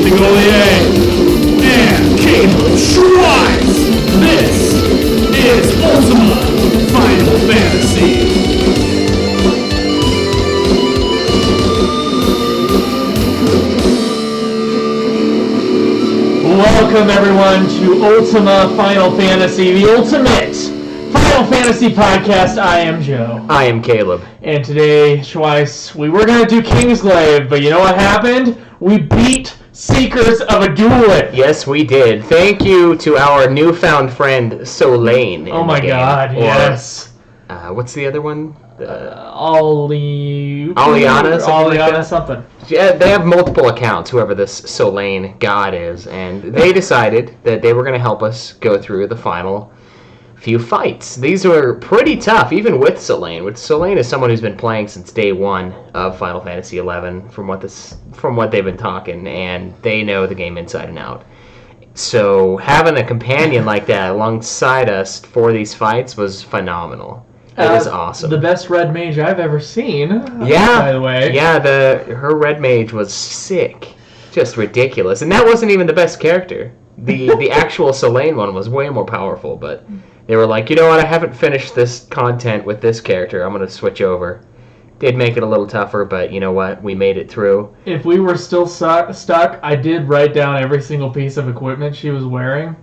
Goliath, and Caleb Schweiss. This is Ultima Final Fantasy. Welcome everyone to Ultima Final Fantasy, the ultimate Final Fantasy podcast. I am Joe. I am Caleb. And today, Schweiss, we were going to do Kingsglaive, but you know what happened? We beat Seekers of Adoulin. Yes, we did. Thank you to our newfound friend, Solane. Oh my god, yes. What's the other one? Aliana, something. Yeah, they have multiple accounts, whoever this Solane god is, and they decided that they were going to help us go through the final few fights. These were pretty tough, even with Solane. Solane is someone who's been playing since day one of Final Fantasy XI, from what they've been talking, and they know the game inside and out. So having a companion like that alongside us for these fights was phenomenal. It was awesome. The best red mage I've ever seen. Yeah. By the way. Yeah, her red mage was sick. Just ridiculous. And that wasn't even the best character. The actual Solane one was way more powerful, but they were like, you know what, I haven't finished this content with this character. I'm going to switch over. Did make it a little tougher, but you know what? We made it through. If we were still stuck, I did write down every single piece of equipment she was wearing.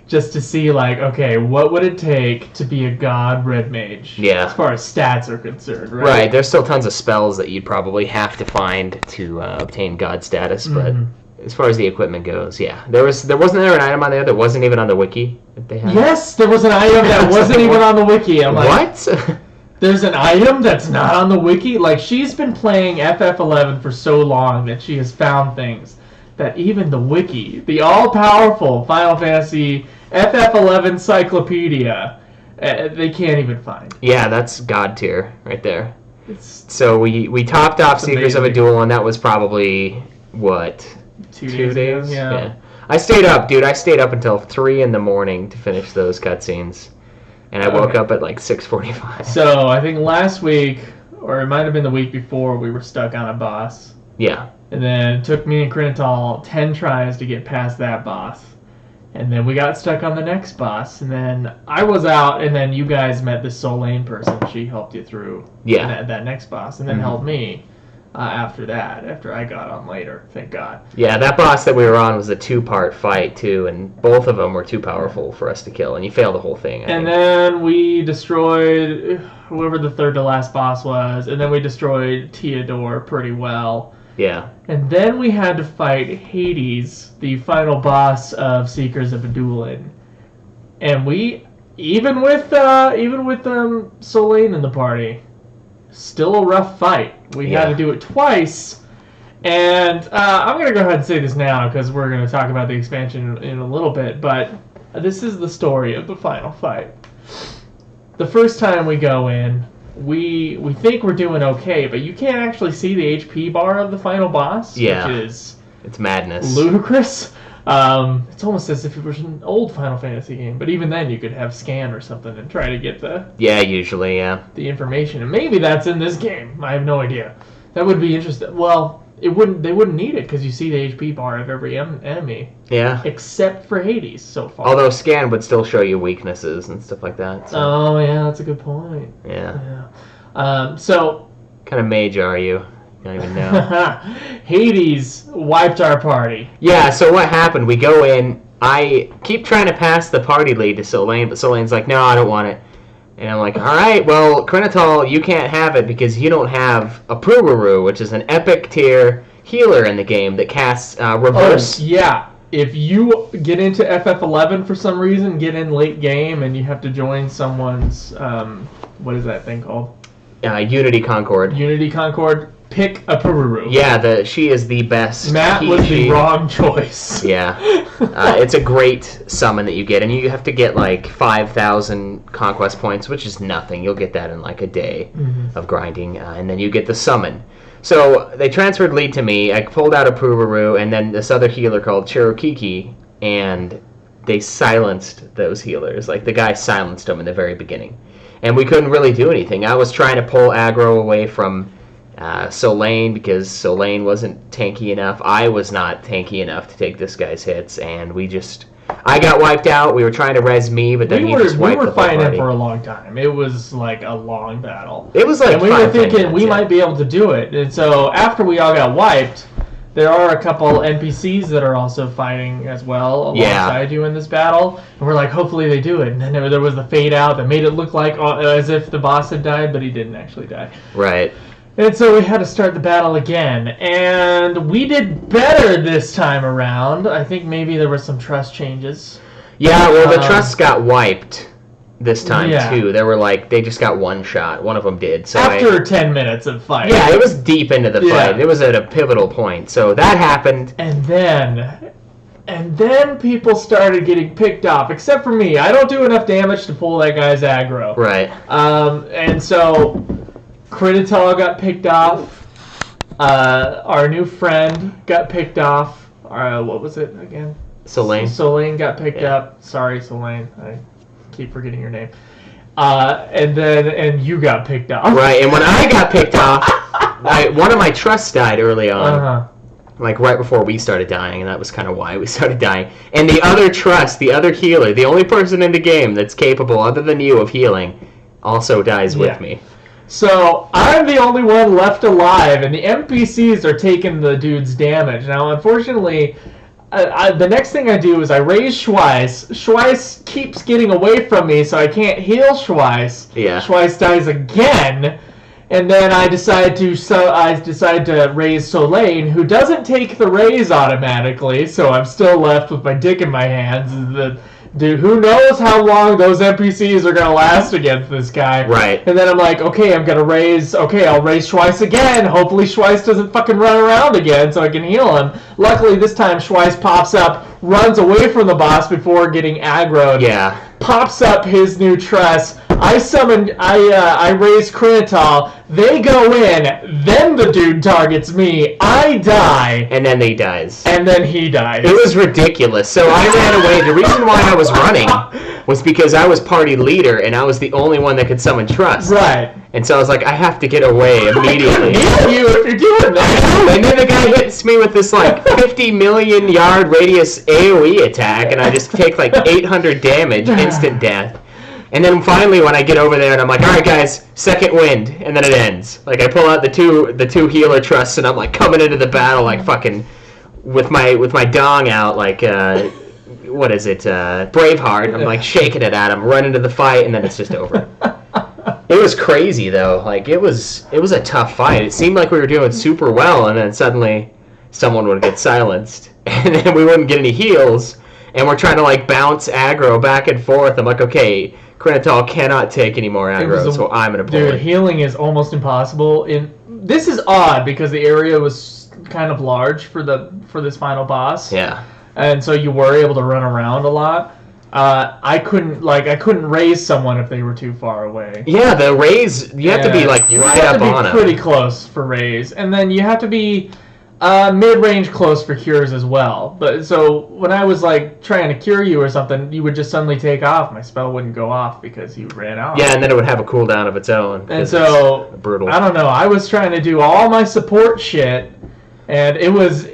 Just to see, like, okay, what would it take to be a god red mage? Yeah. As far as stats are concerned, right? Right. There's still tons of spells that you'd probably have to find to obtain god status, but as far as the equipment goes, yeah. Wasn't there an item on there that wasn't even on the wiki that they had? Yes, there was an item that wasn't even on the wiki. I'm like, what? There's an item that's not on the wiki? Like, she's been playing FF11 for so long that she has found things that even the wiki, the all-powerful Final Fantasy FF11 Encyclopedia, they can't even find. Yeah, that's god tier right there. So we topped off Seekers of Adoulin, and that was probably, what, 2 days? Yeah. I stayed up, dude. I stayed up until 3 in the morning to finish those cutscenes. And I woke up at like 6:45. So I think last week, or it might have been the week before, we were stuck on a boss. Yeah. And then it took me and Krinital 10 tries to get past that boss. And then we got stuck on the next boss. And then I was out, and then you guys met this Solane person. She helped you through that next boss, and then helped me after I got on later, thank God. Yeah, that boss that we were on was a 2-part fight, too, and both of them were too powerful for us to kill, and you failed the whole thing, I think. Then we destroyed whoever the third to last boss was, and then we destroyed Teodor pretty well. Yeah. And then we had to fight Hades, the final boss of Seekers of Adoulin. And we, even with Solane in the party, still a rough fight. We had to do it twice. And I'm going to go ahead and say this now, because we're going to talk about the expansion in a little bit, but this is the story of the final fight. The first time we go in, we think we're doing okay, but you can't actually see the HP bar of the final boss, which is... It's madness. Ludicrous. It's almost as if it was an old Final Fantasy game, but even then you could have scan or something and try to get the... Yeah, usually, yeah. The information, and maybe that's in this game. I have no idea. That would be interesting. Well, they wouldn't need it, because you see the HP bar of every enemy. Yeah. Except for Hades, so far. Although scan would still show you weaknesses and stuff like that. So. Oh, yeah, that's a good point. Yeah. So... What kind of mage are you? I don't even know. Hades wiped our party. Yeah, so what happened? We go in. I keep trying to pass the party lead to Solane, but Solane's like, no, I don't want it. And I'm like, all right, well, Krinital, you can't have it because you don't have a Pururu, which is an epic tier healer in the game that casts reverse. Oh, yeah. If you get into FF11 for some reason, get in late game, and you have to join someone's, what is that thing called? Unity Concord. Unity Concord. Pick a Pururu. Yeah, she is the best. Matt was the wrong choice. Yeah. It's a great summon that you get, and you have to get like 5,000 conquest points, which is nothing. You'll get that in like a day of grinding, and then you get the summon. So they transferred lead to me. I pulled out a Pururu, and then this other healer called Cherokiki, and they silenced those healers. Like, the guy silenced them in the very beginning. And we couldn't really do anything. I was trying to pull aggro away from Solane, because Solane wasn't tanky enough. I was not tanky enough to take this guy's hits, and I got wiped out. We were trying to res me, but then he just wiped the We were whole fighting party. him for a long time. It was like a long battle. It was like and we were 5-10 thinking minutes, we might be able to do it. And so after we all got wiped, there are a couple NPCs that are also fighting as well alongside you in this battle. And we're like, hopefully they do it. And then there was the fade out that made it look like as if the boss had died, but he didn't actually die. Right. And so we had to start the battle again. And we did better this time around. I think maybe there were some trust changes. Yeah, well, the trusts got wiped this time, Yeah. too. They were like, they just got one shot. One of them did. So After 10 minutes of fight. Yeah, it was deep into the Yeah. fight. It was at a pivotal point. So that happened. And then people started getting picked off, except for me. I don't do enough damage to pull that guy's aggro. Right. And so Critital got picked off. Our new friend got picked off. What was it again? Solane. Solane got picked up. Sorry, Solane. I keep forgetting your name. And you got picked off. Right, and when I got picked off, one of my trusts died early on. Uh-huh. Like right before we started dying, and that was kind of why we started dying. And the other trust, the other healer, the only person in the game that's capable, other than you, of healing, also dies with me. So I'm the only one left alive, and the NPCs are taking the dude's damage. Now, unfortunately, the next thing I do is I raise Schweiss. Schweiss keeps getting away from me, so I can't heal Schweiss. Yeah. Schweiss dies again, and then I decide to raise Solane, who doesn't take the raise automatically, so I'm still left with my dick in my hands. Dude, who knows how long those NPCs are going to last against this guy. Right. And then I'm like, okay, I'll raise Schweiss again. Hopefully Schweiss doesn't fucking run around again so I can heal him. Luckily, this time Schweiss pops up, runs away from the boss before getting aggroed. Yeah. Pops up his new truss. I raise Critital. They go in. Then the dude targets me. I die. And then he dies. And then he dies. It was ridiculous. So I ran away. The reason why I was running was because I was party leader, and I was the only one that could summon trust. Right. And so I was like, I have to get away immediately. I couldn't heal you if you're doing that. And then the guy hits me with this like 50 million yard radius AoE attack, and I just take like 800 damage, instant death. And then finally, when I get over there, and I'm like, all right, guys, second wind, and then it ends. Like I pull out the two healer trusts, and I'm like coming into the battle like fucking with my dong out, like what is it, Braveheart. I'm like shaking it at him, run into the fight, and then it's just over. It was crazy though. Like it was a tough fight. It seemed like we were doing super well, and then suddenly someone would get silenced, and then we wouldn't get any heals, and we're trying to like bounce aggro back and forth. I'm like, okay, Critital cannot take any more aggro, so I'm gonna pull it. Healing is almost impossible. This is odd because the area was kind of large for this final boss. Yeah. And so you were able to run around a lot. I couldn't raise someone if they were too far away. Yeah, the raise, you have to be like right up on them. You have to be pretty close for raise, and then you have to be mid-range close for cures as well. But so when I was like trying to cure you or something, you would just suddenly take off. My spell wouldn't go off because you ran out. Yeah, and then it would have a cooldown of its own. And so brutal. I don't know. I was trying to do all my support shit, and it was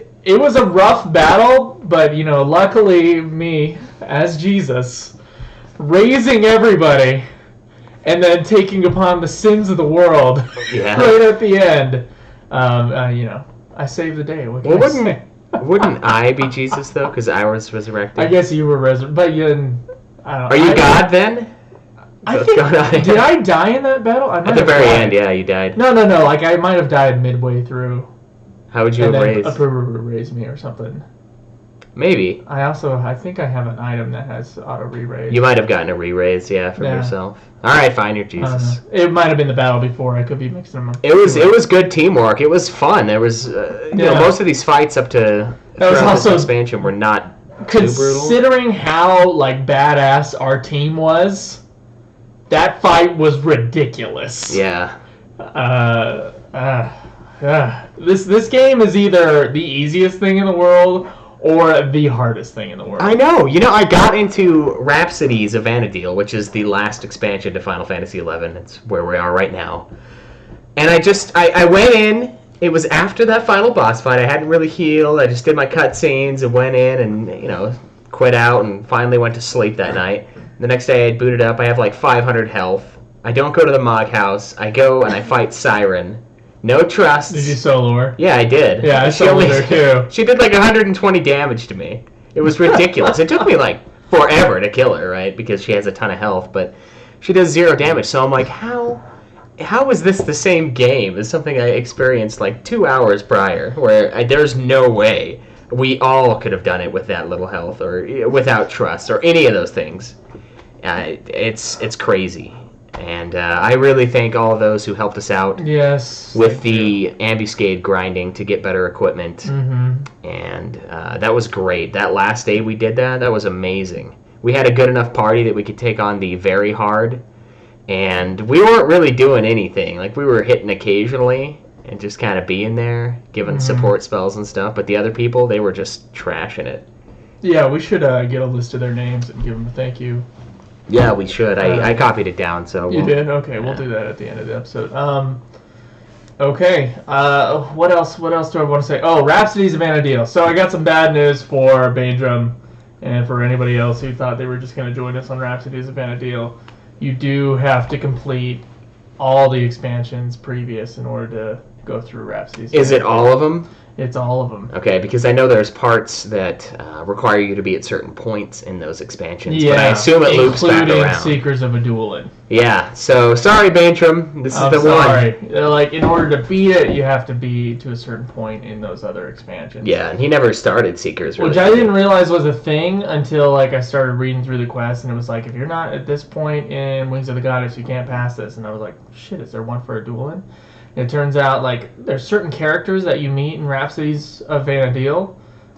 a rough battle. But luckily me as Jesus, raising everybody, and then taking upon the sins of the world right at the end. I saved the day. What can I say? Wouldn't I be Jesus though? Because I was resurrected. I guess you were resurrected, but you didn't. I don't. Are you God then? I think. Did I die in that battle? At the very end, yeah, you died. No. Like I might have died midway through. How would you have raised? A raise me or something. Maybe. I think I have an item that has auto re-raise. You might have gotten a re-raise, from yourself. All right, fine, you're Jesus. It might have been the battle before. I could be mixing them up. It was good teamwork. It was fun. There was most of these fights up to this expansion were not too brutal. Considering how like badass our team was, that fight was ridiculous. Yeah. This game is either the easiest thing in the world or the hardest thing in the world. I know. I got into Rhapsodies of Vana'diel, which is the last expansion to Final Fantasy XI. It's where we are right now. And I went in. It was after that final boss fight. I hadn't really healed. I just did my cutscenes and went in and, quit out and finally went to sleep that night. The next day I booted up. I have like 500 health. I don't go to the Mog House. I go and I fight Siren. No trust. Did you solo her? Yeah, I did. Yeah, I soloed her too. She did like 120 damage to me. It was ridiculous. It took me like forever to kill her, right? Because she has a ton of health, but she does 0 damage. So I'm like, how is this the same game as something I experienced like 2 hours prior, where there's no way we all could have done it with that little health or without trust or any of those things. It's crazy. And I really thank all of those who helped us out with the ambuscade grinding to get better equipment. Mm-hmm. And that was great. That last day we did that was amazing. We had a good enough party that we could take on the very hard. And we weren't really doing anything. Like, we were hitting occasionally and just kind of being there, giving support spells and stuff. But the other people, they were just trashing it. Yeah, we should get a list of their names and give them a thank you. Yeah, we should. I copied it down, so... You did? Okay, we'll do that at the end of the episode. Okay, what else do I want to say? Oh, Rhapsodies of Adoulin. So I got some bad news for Baindrum and for anybody else who thought they were just going to join us on Rhapsodies of Adoulin. You do have to complete all the expansions previous in order to go through Rhapsodies. Is it all of them? It's all of them. Okay, because I know there's parts that require you to be at certain points in those expansions, but I assume it loops back around. Including Seekers of Adoulin. Yeah, so sorry, Baintram, this is the one. Like, in order to beat it, you have to be to a certain point in those other expansions. Yeah, and he never started Seekers, really. Which I didn't realize was a thing until, like, I started reading through the quest, and it was like, if you're not at this point in Wings of the Goddess, you can't pass this. And I was like, shit, is there one for Adoulin? It turns out, like, there's certain characters that you meet in Rhapsodies of Adoulin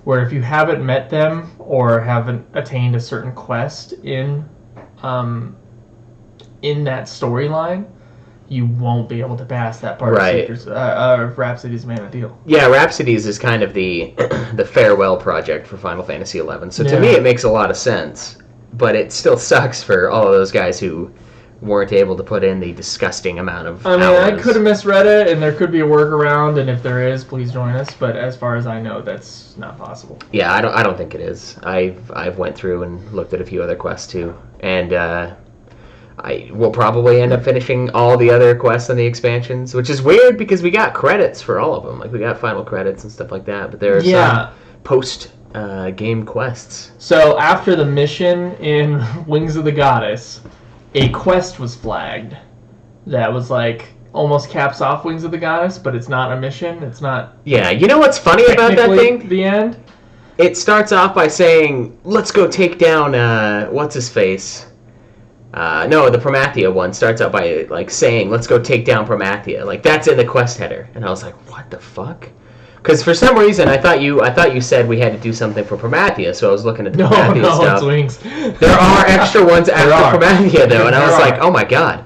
where if you haven't met them or haven't attained a certain quest in that storyline, you won't be able to pass that part of Rhapsodies of Adoulin. Yeah, Rhapsodies is kind of the farewell project for Final Fantasy XI. So to me, it makes a lot of sense, but it still sucks for all of those guys who weren't able to put in the disgusting amount of hours. I could have misread it, and there could be a workaround, and if there is, please join us. But as far as I know, that's not possible. Yeah, I don't think it is. I've went through and looked at a few other quests too, and I will probably end up finishing all the other quests on the expansions, which is weird because we got credits for all of them. Like, we got final credits and stuff like that, but there are some post game quests. So after the mission in Wings of the Goddess, a quest was flagged that was like almost caps off Wings of the Goddess, but it's not a mission. It's not. Yeah, you know what's funny about that thing? The end. It starts off by saying, "Let's go take down what's his face." No, the Promathia one starts out by like saying, "Let's go take down Promathia." Like, that's in the quest header, and I was like, "What the fuck?" Because for some reason I thought you said we had to do something for Promathia, so I was looking at the Promathia stuff. It's Wings. There are extra ones after Promathia though, and I was like, "Oh my god,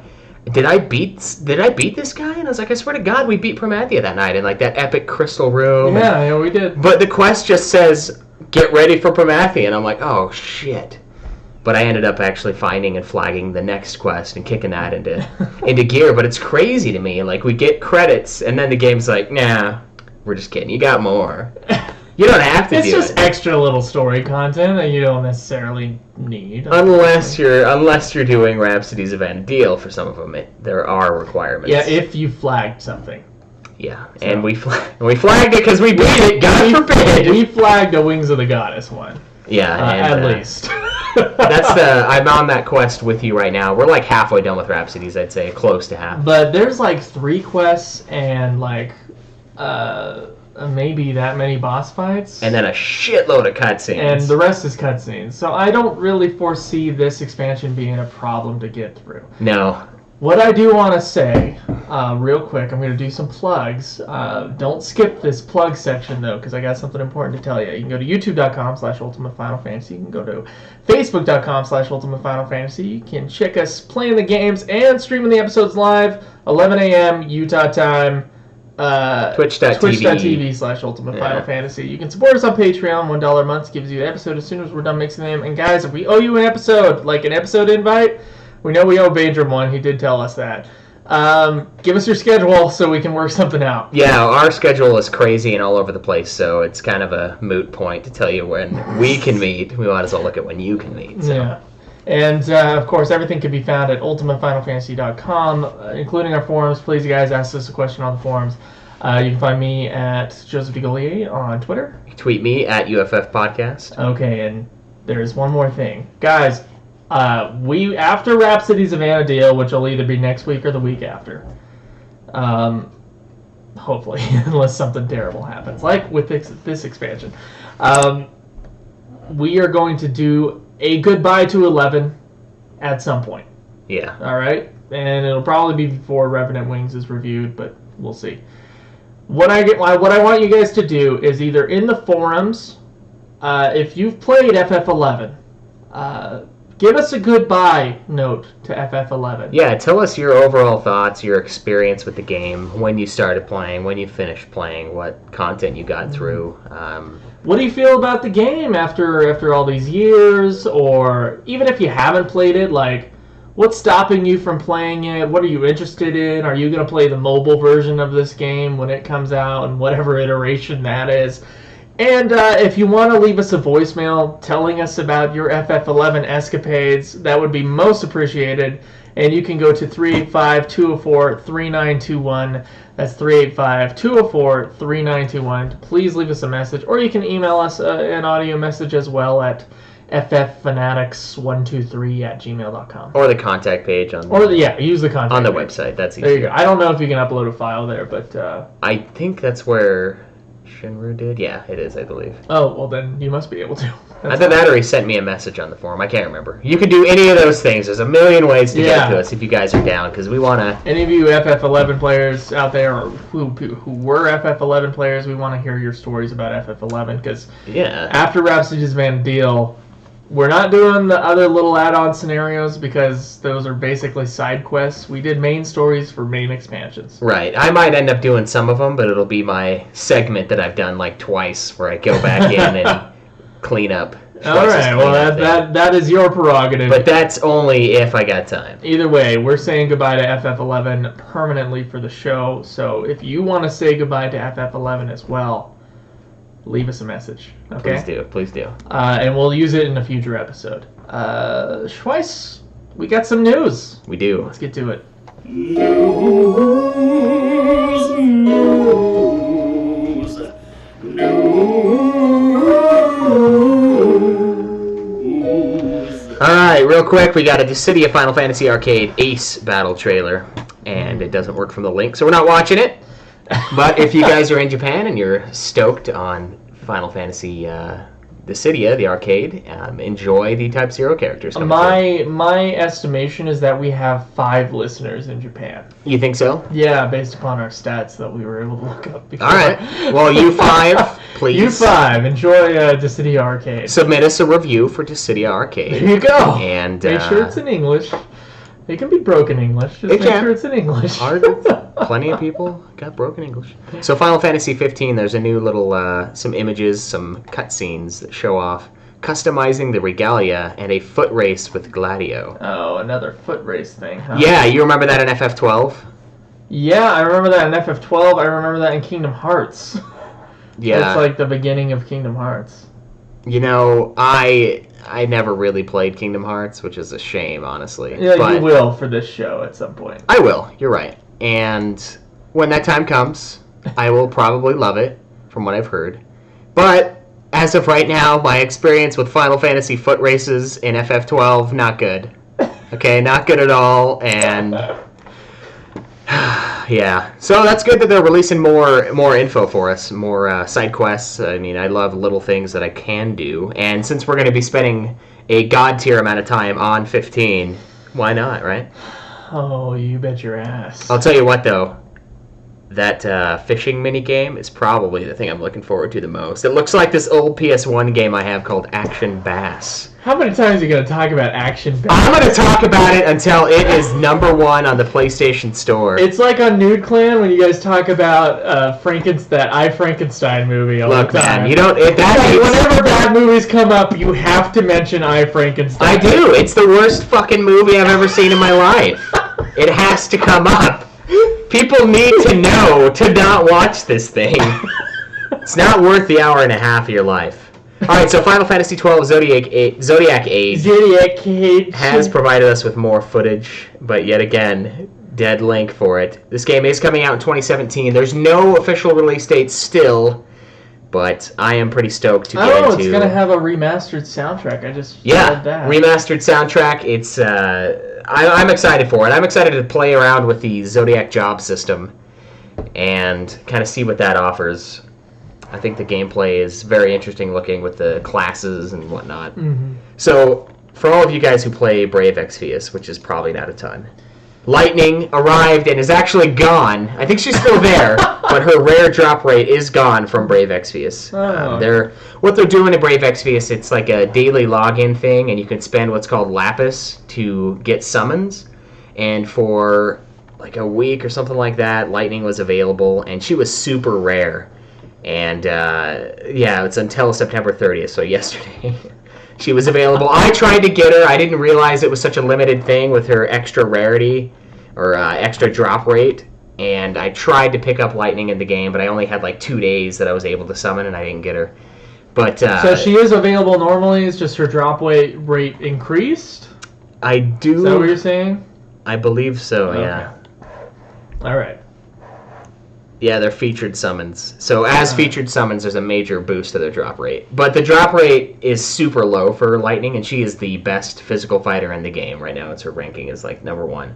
did I beat this guy?" And I was like, "I swear to God, we beat Promathia that night in like that epic crystal room." Yeah, we did. But the quest just says, "Get ready for Promathia," and I'm like, "Oh shit." But I ended up actually finding and flagging the next quest and kicking that into gear. But it's crazy to me. Like, we get credits, and then the game's like, "Nah, we're just kidding. You got more. You don't have to do it." It's just extra little story content that you don't necessarily need. Unless you're doing Rhapsodies of Adoulin for some of them, there are requirements. Yeah, if you flagged something. Yeah, so. and we flagged it because we beat it. God forbid. We flagged a Wings of the Goddess one. Yeah, at least. I'm on that quest with you right now. We're like halfway done with Rhapsodies, I'd say, close to half. But there's like 3 quests and like maybe that many boss fights. And then a shitload of cutscenes. And the rest is cutscenes. So I don't really foresee this expansion being a problem to get through. No. What I do want to say, real quick, I'm going to do some plugs. Don't skip this plug section, though, because I got something important to tell you. You can go to youtube.com/ultimatefinalfantasy. You can go to facebook.com/ultimatefinalfantasy. You can check us playing the games and streaming the episodes live, 11 a.m. Utah time. Twitch.tv/ultimatefinalfantasy. You can support us on Patreon. $1 a month gives you an episode as soon as we're done mixing them. And guys, if we owe you an episode, like an episode invite, we know we owe Baindrum one. He did tell us that. Give us your schedule so we can work something out. Yeah, our schedule is crazy and all over the place, so it's kind of a moot point to tell you when we can meet. We might as well look at when you can meet. So. Yeah. And, of course, everything can be found at ultimafinalfantasy.com, including our forums. Please, you guys, ask us a question on the forums. You can find me at Joseph DeGolier on Twitter. Tweet me at UFF Podcast. Okay, and there's one more thing. Guys, we after Rhapsodies of Anadil, which will either be next week or the week after, hopefully, unless something terrible happens, like with this expansion, we are going to do a goodbye to 11 at some point. Yeah. All right? And it'll probably be before Revenant Wings is reviewed, but we'll see. What I want you guys to do is either in the forums, if you've played FF11, give us a goodbye note to FF11. Yeah, tell us your overall thoughts, your experience with the game, when you started playing, when you finished playing, what content you got through. What do you feel about the game after all these years? Or even if you haven't played it, like, what's stopping you from playing it? What are you interested in? Are you going to play the mobile version of this game when it comes out, and whatever iteration that is? And if you want to leave us a voicemail telling us about your FF11 escapades, that would be most appreciated. And you can go to 385-204-3921. That's 385-204-3921. Please leave us a message. Or you can email us an audio message as well at fffanatics123@gmail.com. Or the contact page on use the contact on the page. website. That's easy. There you go. I don't know if you can upload a file there, but... I think that's where Shinru did. Yeah, it is, I believe. Oh, well then you must be able to. Either that or he sent me a message on the forum. I can't remember. You can do any of those things. There's a million ways to get to us if you guys are down, because we want to... Any of you FF11 players out there, or who were FF11 players, we want to hear your stories about FF11, because after Rhapsodies of Anadil, we're not doing the other little add-on scenarios, because those are basically side quests. We did main stories for main expansions. Right. I might end up doing some of them, but it'll be my segment that I've done like twice, where I go back in and clean up. All right, well, that is your prerogative. But that's only if I got time. Either way, we're saying goodbye to FF11 permanently for the show, so if you want to say goodbye to FF11 as well, leave us a message. Okay? Please do. And we'll use it in a future episode. Schweiss, we got some news. We do. Let's get to it. Alright, real quick, we got a Dissidia Final Fantasy Arcade Ace battle trailer, and it doesn't work from the link, so we're not watching it. But if you guys are in Japan and you're stoked on Final Fantasy Dissidia, the arcade, enjoy the Type 0 characters coming through. My estimation is that we have 5 listeners in Japan. You think so? Yeah, based upon our stats that we were able to look up before. Alright, well, you 5, please. You 5, enjoy Dissidia Arcade. Submit us a review for Dissidia Arcade. There you go. And make sure it's in English. It can be broken English. Just make sure it's in English. Plenty of people got broken English. So Final Fantasy 15, there's a new little, some images, some cutscenes that show off customizing the regalia and a foot race with Gladio. Oh, another foot race thing, huh? Yeah, you remember that in FF12? Yeah, I remember that in FF12. I remember that in Kingdom Hearts. Yeah. It's like the beginning of Kingdom Hearts. You know, I never really played Kingdom Hearts, which is a shame, honestly. Yeah, but you will for this show at some point. I will, you're right. And when that time comes, I will probably love it, from what I've heard. But as of right now, my experience with Final Fantasy foot races in FF12, not good. Okay, not good at all, and... yeah. So that's good that they're releasing more info for us, more side quests. I mean, I love little things that I can do. And since we're going to be spending a god-tier amount of time on 15, why not, right? Oh, you bet your ass. I'll tell you what, though. That fishing minigame is probably the thing I'm looking forward to the most. It looks like this old PS1 game I have called Action Bass. How many times are you going to talk about Action Bass? I'm going to talk about it until it is #1 on the PlayStation Store. It's like on Nude Clan when you guys talk about that I, Frankenstein movie all the time. Man, you don't... whenever bad movies come up, you have to mention I, Frankenstein. I do. It's the worst fucking movie I've ever seen in my life. It has to come up. People need to know to not watch this thing. It's not worth the hour and a half of your life. All right, so Final Fantasy XII Zodiac Age has provided us with more footage, but yet again, dead link for it. This game is coming out in 2017. There's no official release date still, but I am pretty stoked to get into... Oh, it's going to have a remastered soundtrack. I just read that. Remastered soundtrack. It's I'm excited for it. I'm excited to play around with the Zodiac job system and kind of see what that offers. I think the gameplay is very interesting looking with the classes and whatnot. Mm-hmm. So, for all of you guys who play Brave Exvius, which is probably not a ton, Lightning arrived and is actually gone. I think she's still there, but her rare drop rate is gone from Brave Exvius. Oh. What they're doing in Brave Exvius, it's like a daily login thing, and you can spend what's called Lapis to get summons. And for like a week or something like that, Lightning was available, and she was super rare. And it's until September 30th, so yesterday. She was available. I tried to get her. I didn't realize it was such a limited thing with her extra rarity or extra drop rate. And I tried to pick up Lightning in the game, but I only had like 2 days that I was able to summon, and I didn't get her. But so she is available normally. It's just her drop rate increased. I do. Is that what you're saying? I believe so. Okay. Yeah. All right. Yeah, they're featured summons. So as featured summons, there's a major boost to their drop rate. But the drop rate is super low for Lightning, and she is the best physical fighter in the game right now. It's her ranking is like number 1.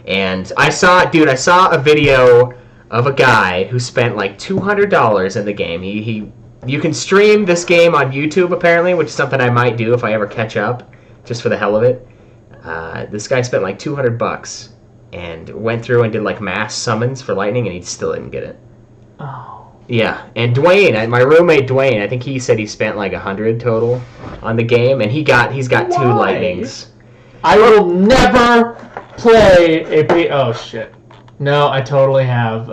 And I saw a video of a guy who spent like $200 in the game. You can stream this game on YouTube apparently, which is something I might do if I ever catch up, just for the hell of it. This guy spent like $200. And went through and did like mass summons for Lightning, and he still didn't get it. Oh. Yeah, and Dwayne, my roommate Dwayne, I think he said he spent like $100 total on the game, and he's got 2 Lightnings. I will never play oh shit. No, I totally have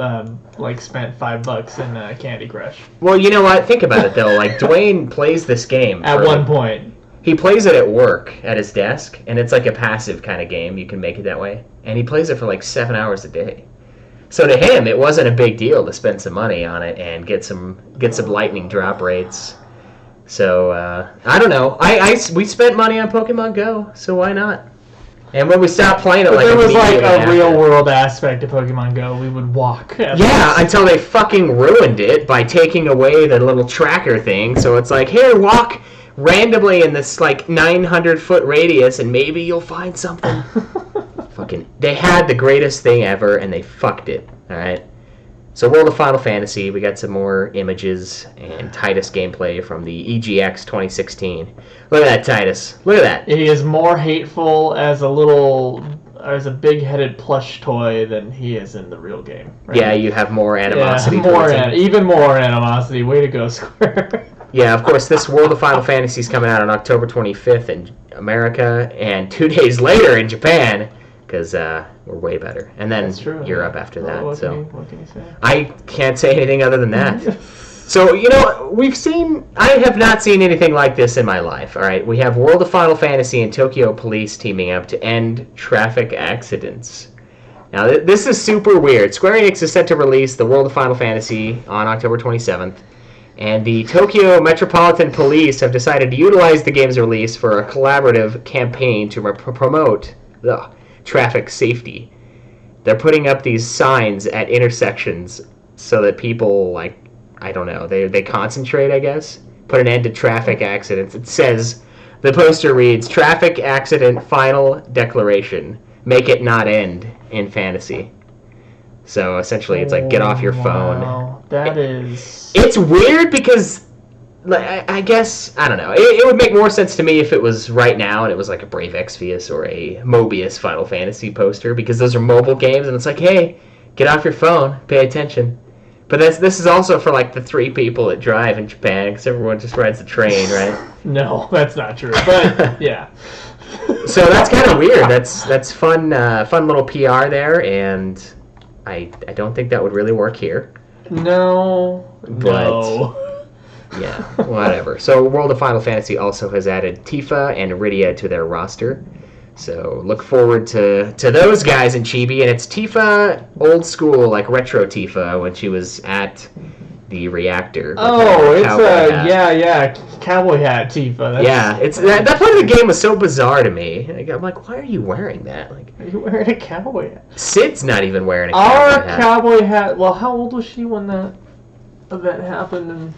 spent $5 in Candy Crush. Well, you know what? Think about it though. Like Dwayne plays this game at one point. He plays it at work at his desk, and it's like a passive kind of game. You can make it that way. And he plays it for like 7 hours a day. So to him, it wasn't a big deal to spend some money on it and get some Lightning drop rates. So I don't know. We spent money on Pokemon Go, so why not? And when we stopped playing it, there was like a real world aspect to Pokemon Go. We would walk. Until they fucking ruined it by taking away the little tracker thing. So it's like, here, walk randomly in this like 900-foot radius, and maybe you'll find something. They had the greatest thing ever, and they fucked it. All right. So World of Final Fantasy, we got some more images and Titus gameplay from the EGX 2016. Look at that, Titus. Look at that. He is more hateful as a big-headed plush toy than he is in the real game. Right? Yeah, you have more animosity. Even more animosity. Way to go, Square. Yeah, of course, this World of Final Fantasy is coming out on October 25th in America, and 2 days later in Japan, because we're way better. And then Europe after that. What can you say? I can't say anything other than that. So, I have not seen anything like this in my life, all right? We have World of Final Fantasy and Tokyo Police teaming up to end traffic accidents. Now, this is super weird. Square Enix is set to release the World of Final Fantasy on October 27th. And the Tokyo Metropolitan Police have decided to utilize the game's release for a collaborative campaign to promote traffic safety. They're putting up these signs at intersections so that people, they concentrate, I guess. Put an end to traffic accidents. It says, the poster reads, Traffic Accident Final Declaration. Make it not end in fantasy. So essentially, it's like, get off your phone. Wow, that is... It's weird because, I guess, I don't know. It would make more sense to me if it was right now and it was like a Brave Exvius or a Mobius Final Fantasy poster, because those are mobile games and it's like, hey, get off your phone, pay attention. But this is also for like the 3 people that drive in Japan, because everyone just rides the train, right? No, that's not true. But yeah. So that's kind of weird. That's fun little PR there, and I don't think that would really work here. No. Yeah, whatever. So World of Final Fantasy also has added Tifa and Iridia to their roster. So look forward to those guys in Chibi, and it's Tifa old school, like retro Tifa when she was at the reactor. Oh, it's cowboy hat Tifa. That part of the game was so bizarre to me. Like, I'm like, why are you wearing that? Like, are you wearing a cowboy hat? Sid's not even wearing a cowboy hat. Cowboy hat. Well, how old was she when that event happened? And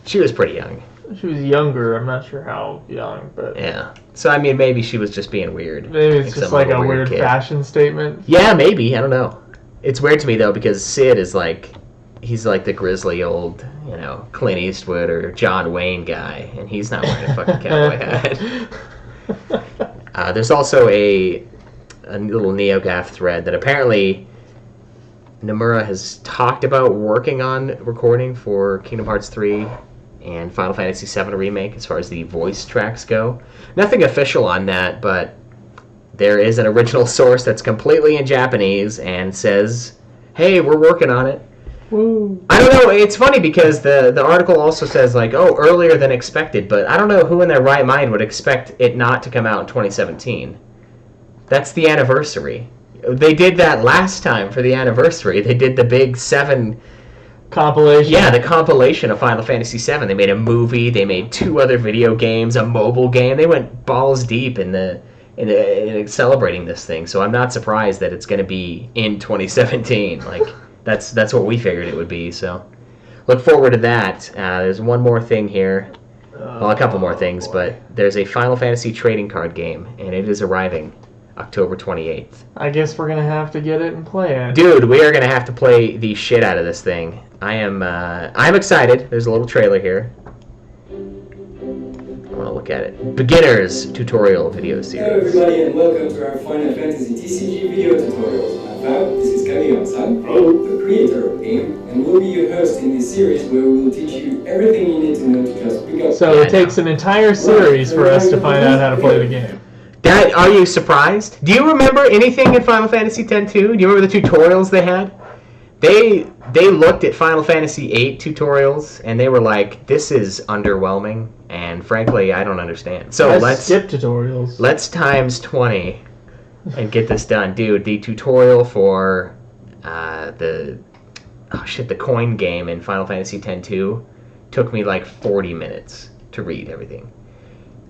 she was pretty young. She was younger. I'm not sure how young, but yeah. So I mean, maybe she was just being weird. Maybe it's just like a weird fashion statement. Yeah, maybe. I don't know. It's weird to me though because Sid is like, he's like the grizzly old, Clint Eastwood or John Wayne guy, and he's not wearing a fucking cowboy hat. There's also a little NeoGAF thread that apparently Nomura has talked about working on recording for Kingdom Hearts 3 and Final Fantasy VII Remake as far as the voice tracks go. Nothing official on that, but there is an original source that's completely in Japanese and says, hey, we're working on it. Woo. I don't know, it's funny because the article also says, like, earlier than expected, but I don't know who in their right mind would expect it not to come out in 2017. That's the anniversary. They did that last time for the anniversary. They did the big 7... compilation. Yeah, the compilation of Final Fantasy VII. They made a movie. They made 2 other video games, a mobile game. They went balls deep in celebrating this thing. So I'm not surprised that it's going to be in 2017. Like that's what we figured it would be. So look forward to that. There's one more thing here. Well, a couple more things, but there's a Final Fantasy trading card game, and it is arriving October 28th. I guess we're gonna have to get it and play it. Dude, we are gonna have to play the shit out of this thing. I'm excited. There's a little trailer here. I want to look at it. Beginners tutorial video series. Hello everybody and welcome to our Final Fantasy TCG video tutorials. I'm Fab, this is Kamiya-san, the creator of the game, and we'll be your host in this series where we will teach you everything you need to know to just pick up. So it takes an entire series for us to find out how to play the game. Are you surprised? Do you remember anything in Final Fantasy X-2? Do you remember the tutorials they had? They looked at Final Fantasy VIII tutorials and they were like, "This is underwhelming," and frankly, I don't understand. So let's skip tutorials. Let's times 20 and get this done, dude. The tutorial for the coin game in Final Fantasy X-2 took me like 40 minutes to read everything.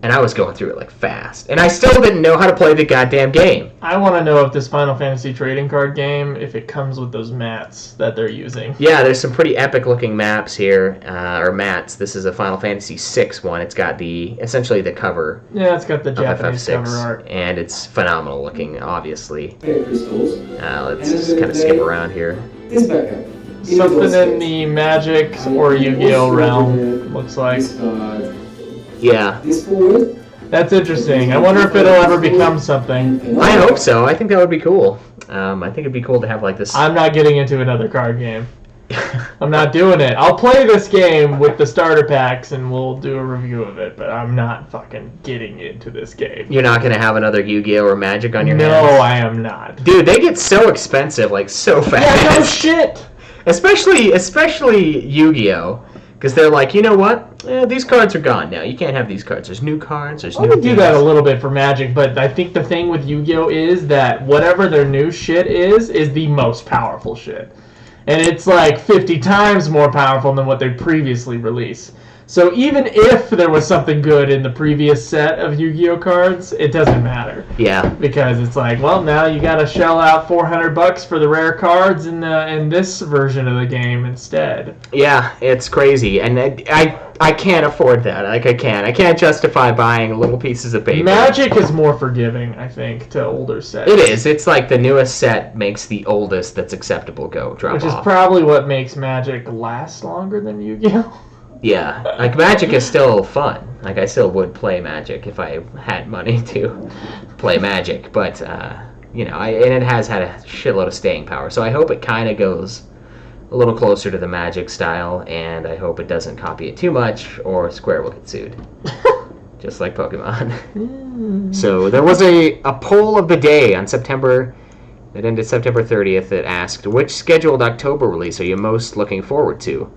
And I was going through it like fast. And I still didn't know how to play the goddamn game. I want to know if this Final Fantasy trading card game, if it comes with those mats that they're using. Yeah, there's some pretty epic looking maps here, or mats. This is a Final Fantasy VI one. It's got essentially the cover. Yeah, it's got the Japanese FF6, cover art. And it's phenomenal looking, obviously. Crystals. Let's just kind of skip around here. This backup. Something in the Magic or Yu-Gi-Oh realm, looks like. Yeah. This forward. That's interesting. I wonder if it'll ever become something. I hope so. I think that would be cool. I think it'd be cool to have like this. I'm not getting into another card game. I'm not doing it. I'll play this game with the starter packs and we'll do a review of it, but I'm not fucking getting into this game. You're not going to have another Yu-Gi-Oh! Or Magic on your hands? No, I am not. Dude, they get so expensive, like so fast. Yeah, no shit! Especially Yu-Gi-Oh! Because they're like, you know what? These cards are gone now. You can't have these cards. There's new cards. There's new things. Do that a little bit for Magic, but I think the thing with Yu-Gi-Oh! Is that whatever their new shit is the most powerful shit. And it's like 50 times more powerful than what they previously released. So even if there was something good in the previous set of Yu-Gi-Oh! Cards, it doesn't matter. Yeah. Because it's like, well, now you gotta shell out $400 for the rare cards in this version of the game instead. Yeah, it's crazy. And I can't afford that. Like, I can't justify buying little pieces of paper. Magic is more forgiving, I think, to older sets. It is. It's like the newest set makes the oldest that's acceptable drop off. Which is probably what makes Magic last longer than Yu-Gi-Oh! Yeah, like Magic is still fun. Like I still would play Magic if I had money to play Magic, but and it has had a shitload of staying power. So I hope it kind of goes a little closer to the Magic style, and I hope it doesn't copy it too much, or Square will get sued, just like Pokemon. So there was a poll of the day on September. It ended September 30th. That asked, which scheduled October release are you most looking forward to?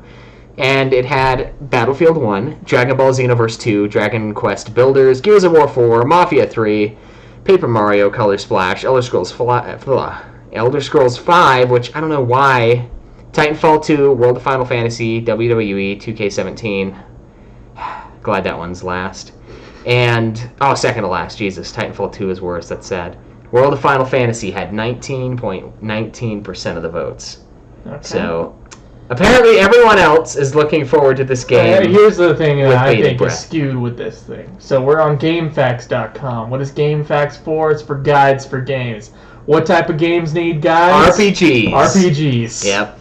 And it had Battlefield 1, Dragon Ball Xenoverse 2, Dragon Quest Builders, Gears of War 4, Mafia 3, Paper Mario, Color Splash, Elder Scrolls 5, which I don't know why. Titanfall 2, World of Final Fantasy, WWE 2K17. Glad that one's last. And, second to last, Jesus. Titanfall 2 is worse, that's sad. World of Final Fantasy had 19.19% of the votes. Okay. So, apparently everyone else is looking forward to this game. Here's the thing that I think breath. is skewed with this thing. So we're on GameFAQs.com. What is GameFAQs for? It's for guides for games. What type of games need guides? RPGs. Yep.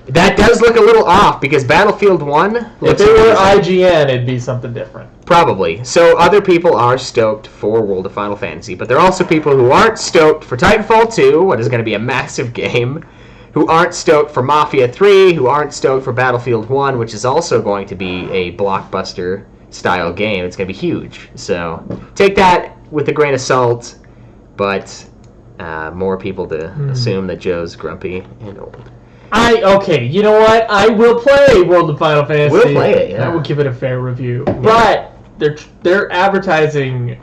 That does look a little off because Battlefield 1... If it were IGN, it'd be something different. Probably. So other people are stoked for World of Final Fantasy, but there are also people who aren't stoked for Titanfall 2, what is going to be a massive game, who aren't stoked for Mafia 3, who aren't stoked for Battlefield 1, which is also going to be a blockbuster-style game. It's going to be huge. So take that with a grain of salt, but more people to assume that Joe's grumpy and old. Okay, you know what? I will play World of Final Fantasy. We'll play it, yeah. I will give it a fair review. Yeah. But their advertising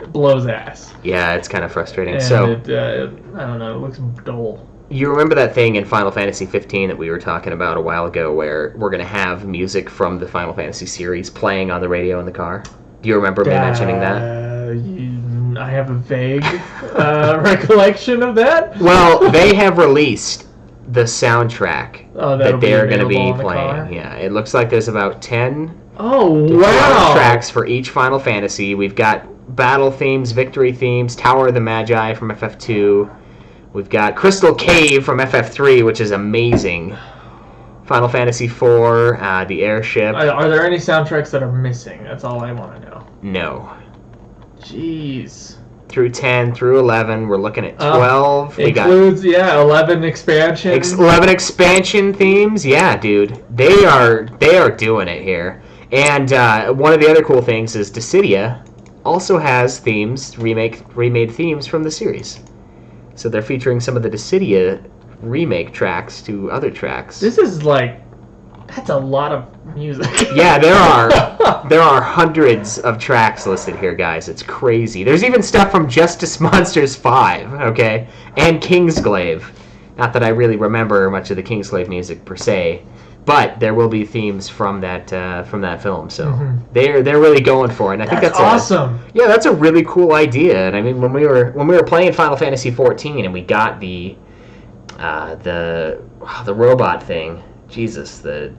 blows ass. Yeah, it's kind of frustrating. And so I don't know, it looks dull. You remember that thing in Final Fantasy 15 that we were talking about a while ago where we're going to have music from the Final Fantasy series playing on the radio in the car? Do you remember me mentioning that? I have a vague recollection of that. Well, they have released the soundtrack that they're going to be playing. Yeah, it looks like there's about 10 tracks for each Final Fantasy. We've got battle themes, victory themes, Tower of the Magi from FF2. We've got Crystal Cave from FF3, which is amazing. Final Fantasy IV, the airship. Are there any soundtracks that are missing? That's all I want to know. No. Jeez. Through 10, through 11, we're looking at 12. Includes 11 expansions. 11 expansion themes. Yeah, dude. They are doing it here. And one of the other cool things is Dissidia also has themes, remade themes from the series. So they're featuring some of the Dissidia remake tracks to other tracks. This is that's a lot of music. Yeah, there are hundreds of tracks listed here, guys. It's crazy. There's even stuff from Justice Monsters 5, okay, and Kingsglaive. Not that I really remember much of the Kingsglaive music per se, but there will be themes from that film. So they're really going for it. And I think that's awesome. That's a really cool idea. And I mean, when we were playing Final Fantasy 14 and we got the robot thing. Jesus, the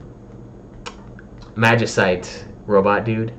Magicite robot dude.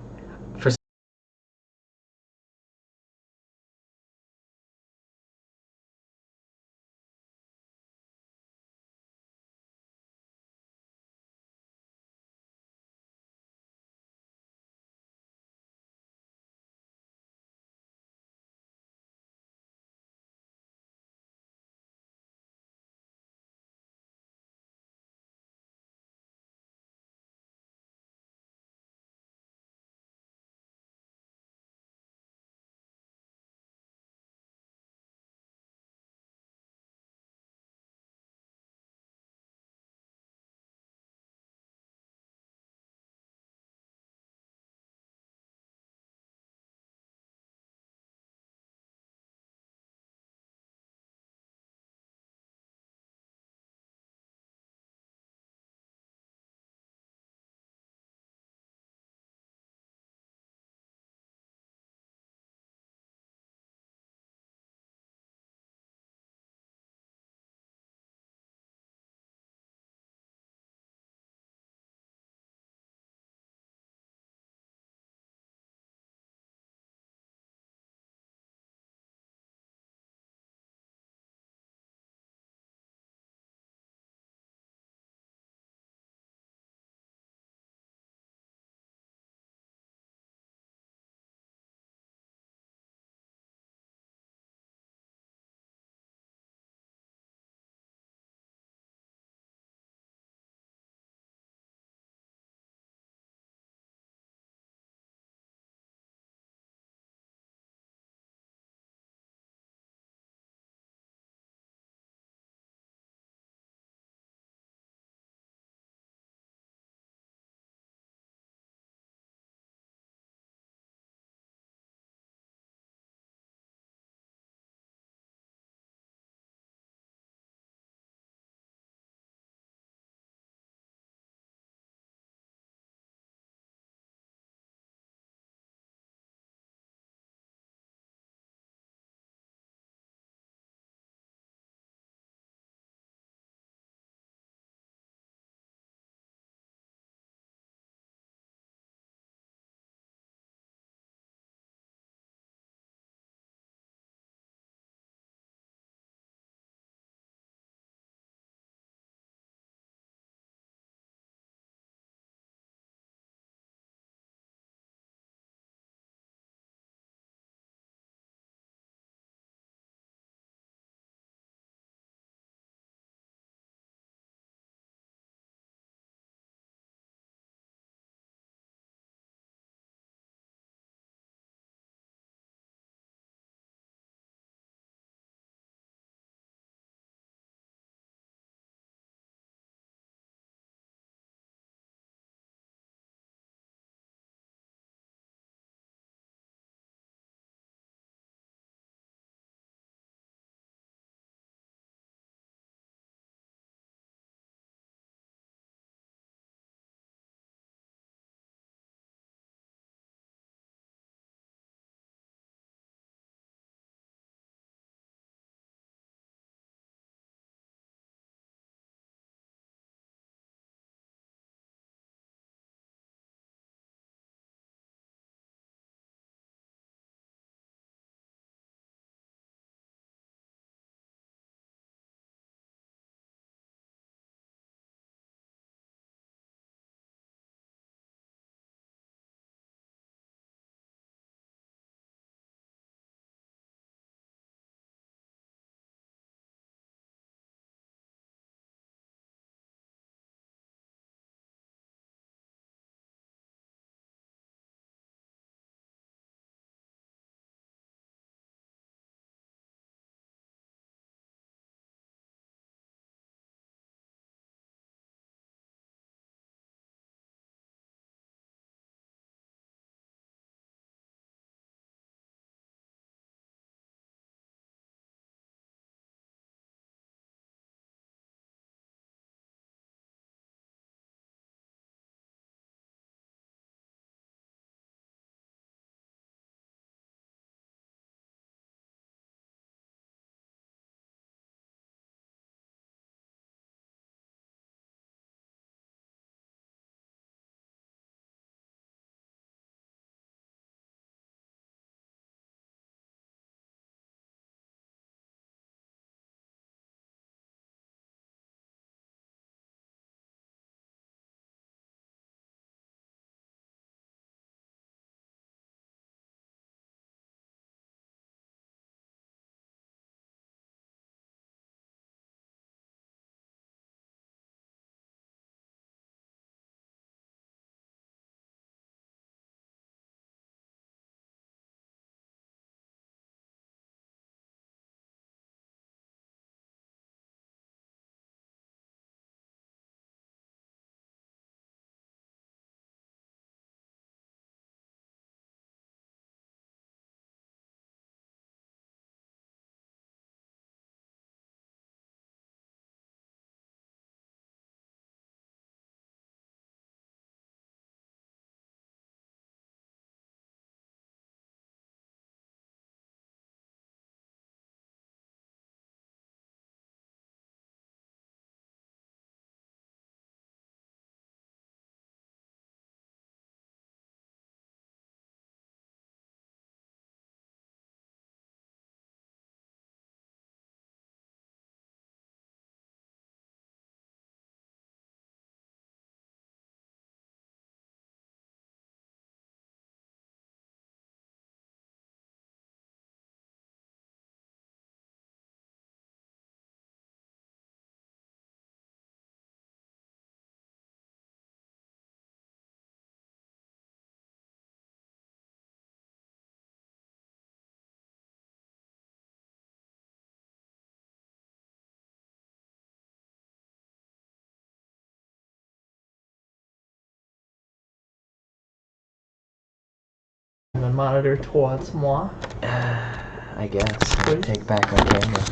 the monitor towards moi. I guess. Please. Take back our camera.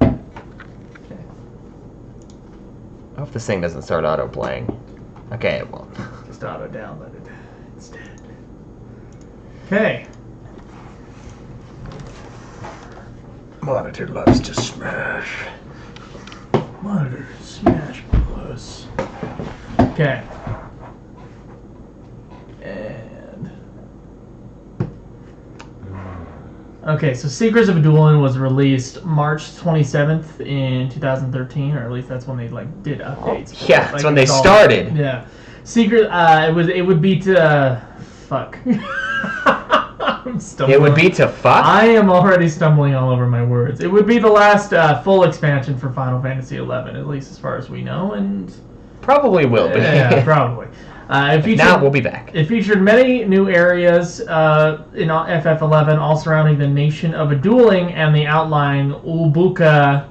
Okay. I hope this thing doesn't start auto-playing. Okay, it won't. Just auto-download it instead. Okay. Monitor loves to smash. Monitor smash plus. Okay. And okay, so Secrets of Adoulin was released March 27th in 2013, or at least that's when they did updates. Yeah, that's Like, when they it's all- started. Yeah. Secret. It would be to fuck. I'm stumbling. It would be to fuck? I am already stumbling all over my words. It would be the last full expansion for Final Fantasy XI, at least as far as we know, and Probably will be. yeah, probably. It featured, Now we'll be back. It featured many new areas in FF11, all surrounding the Nation of Adoulin and the outlying Ulbuka.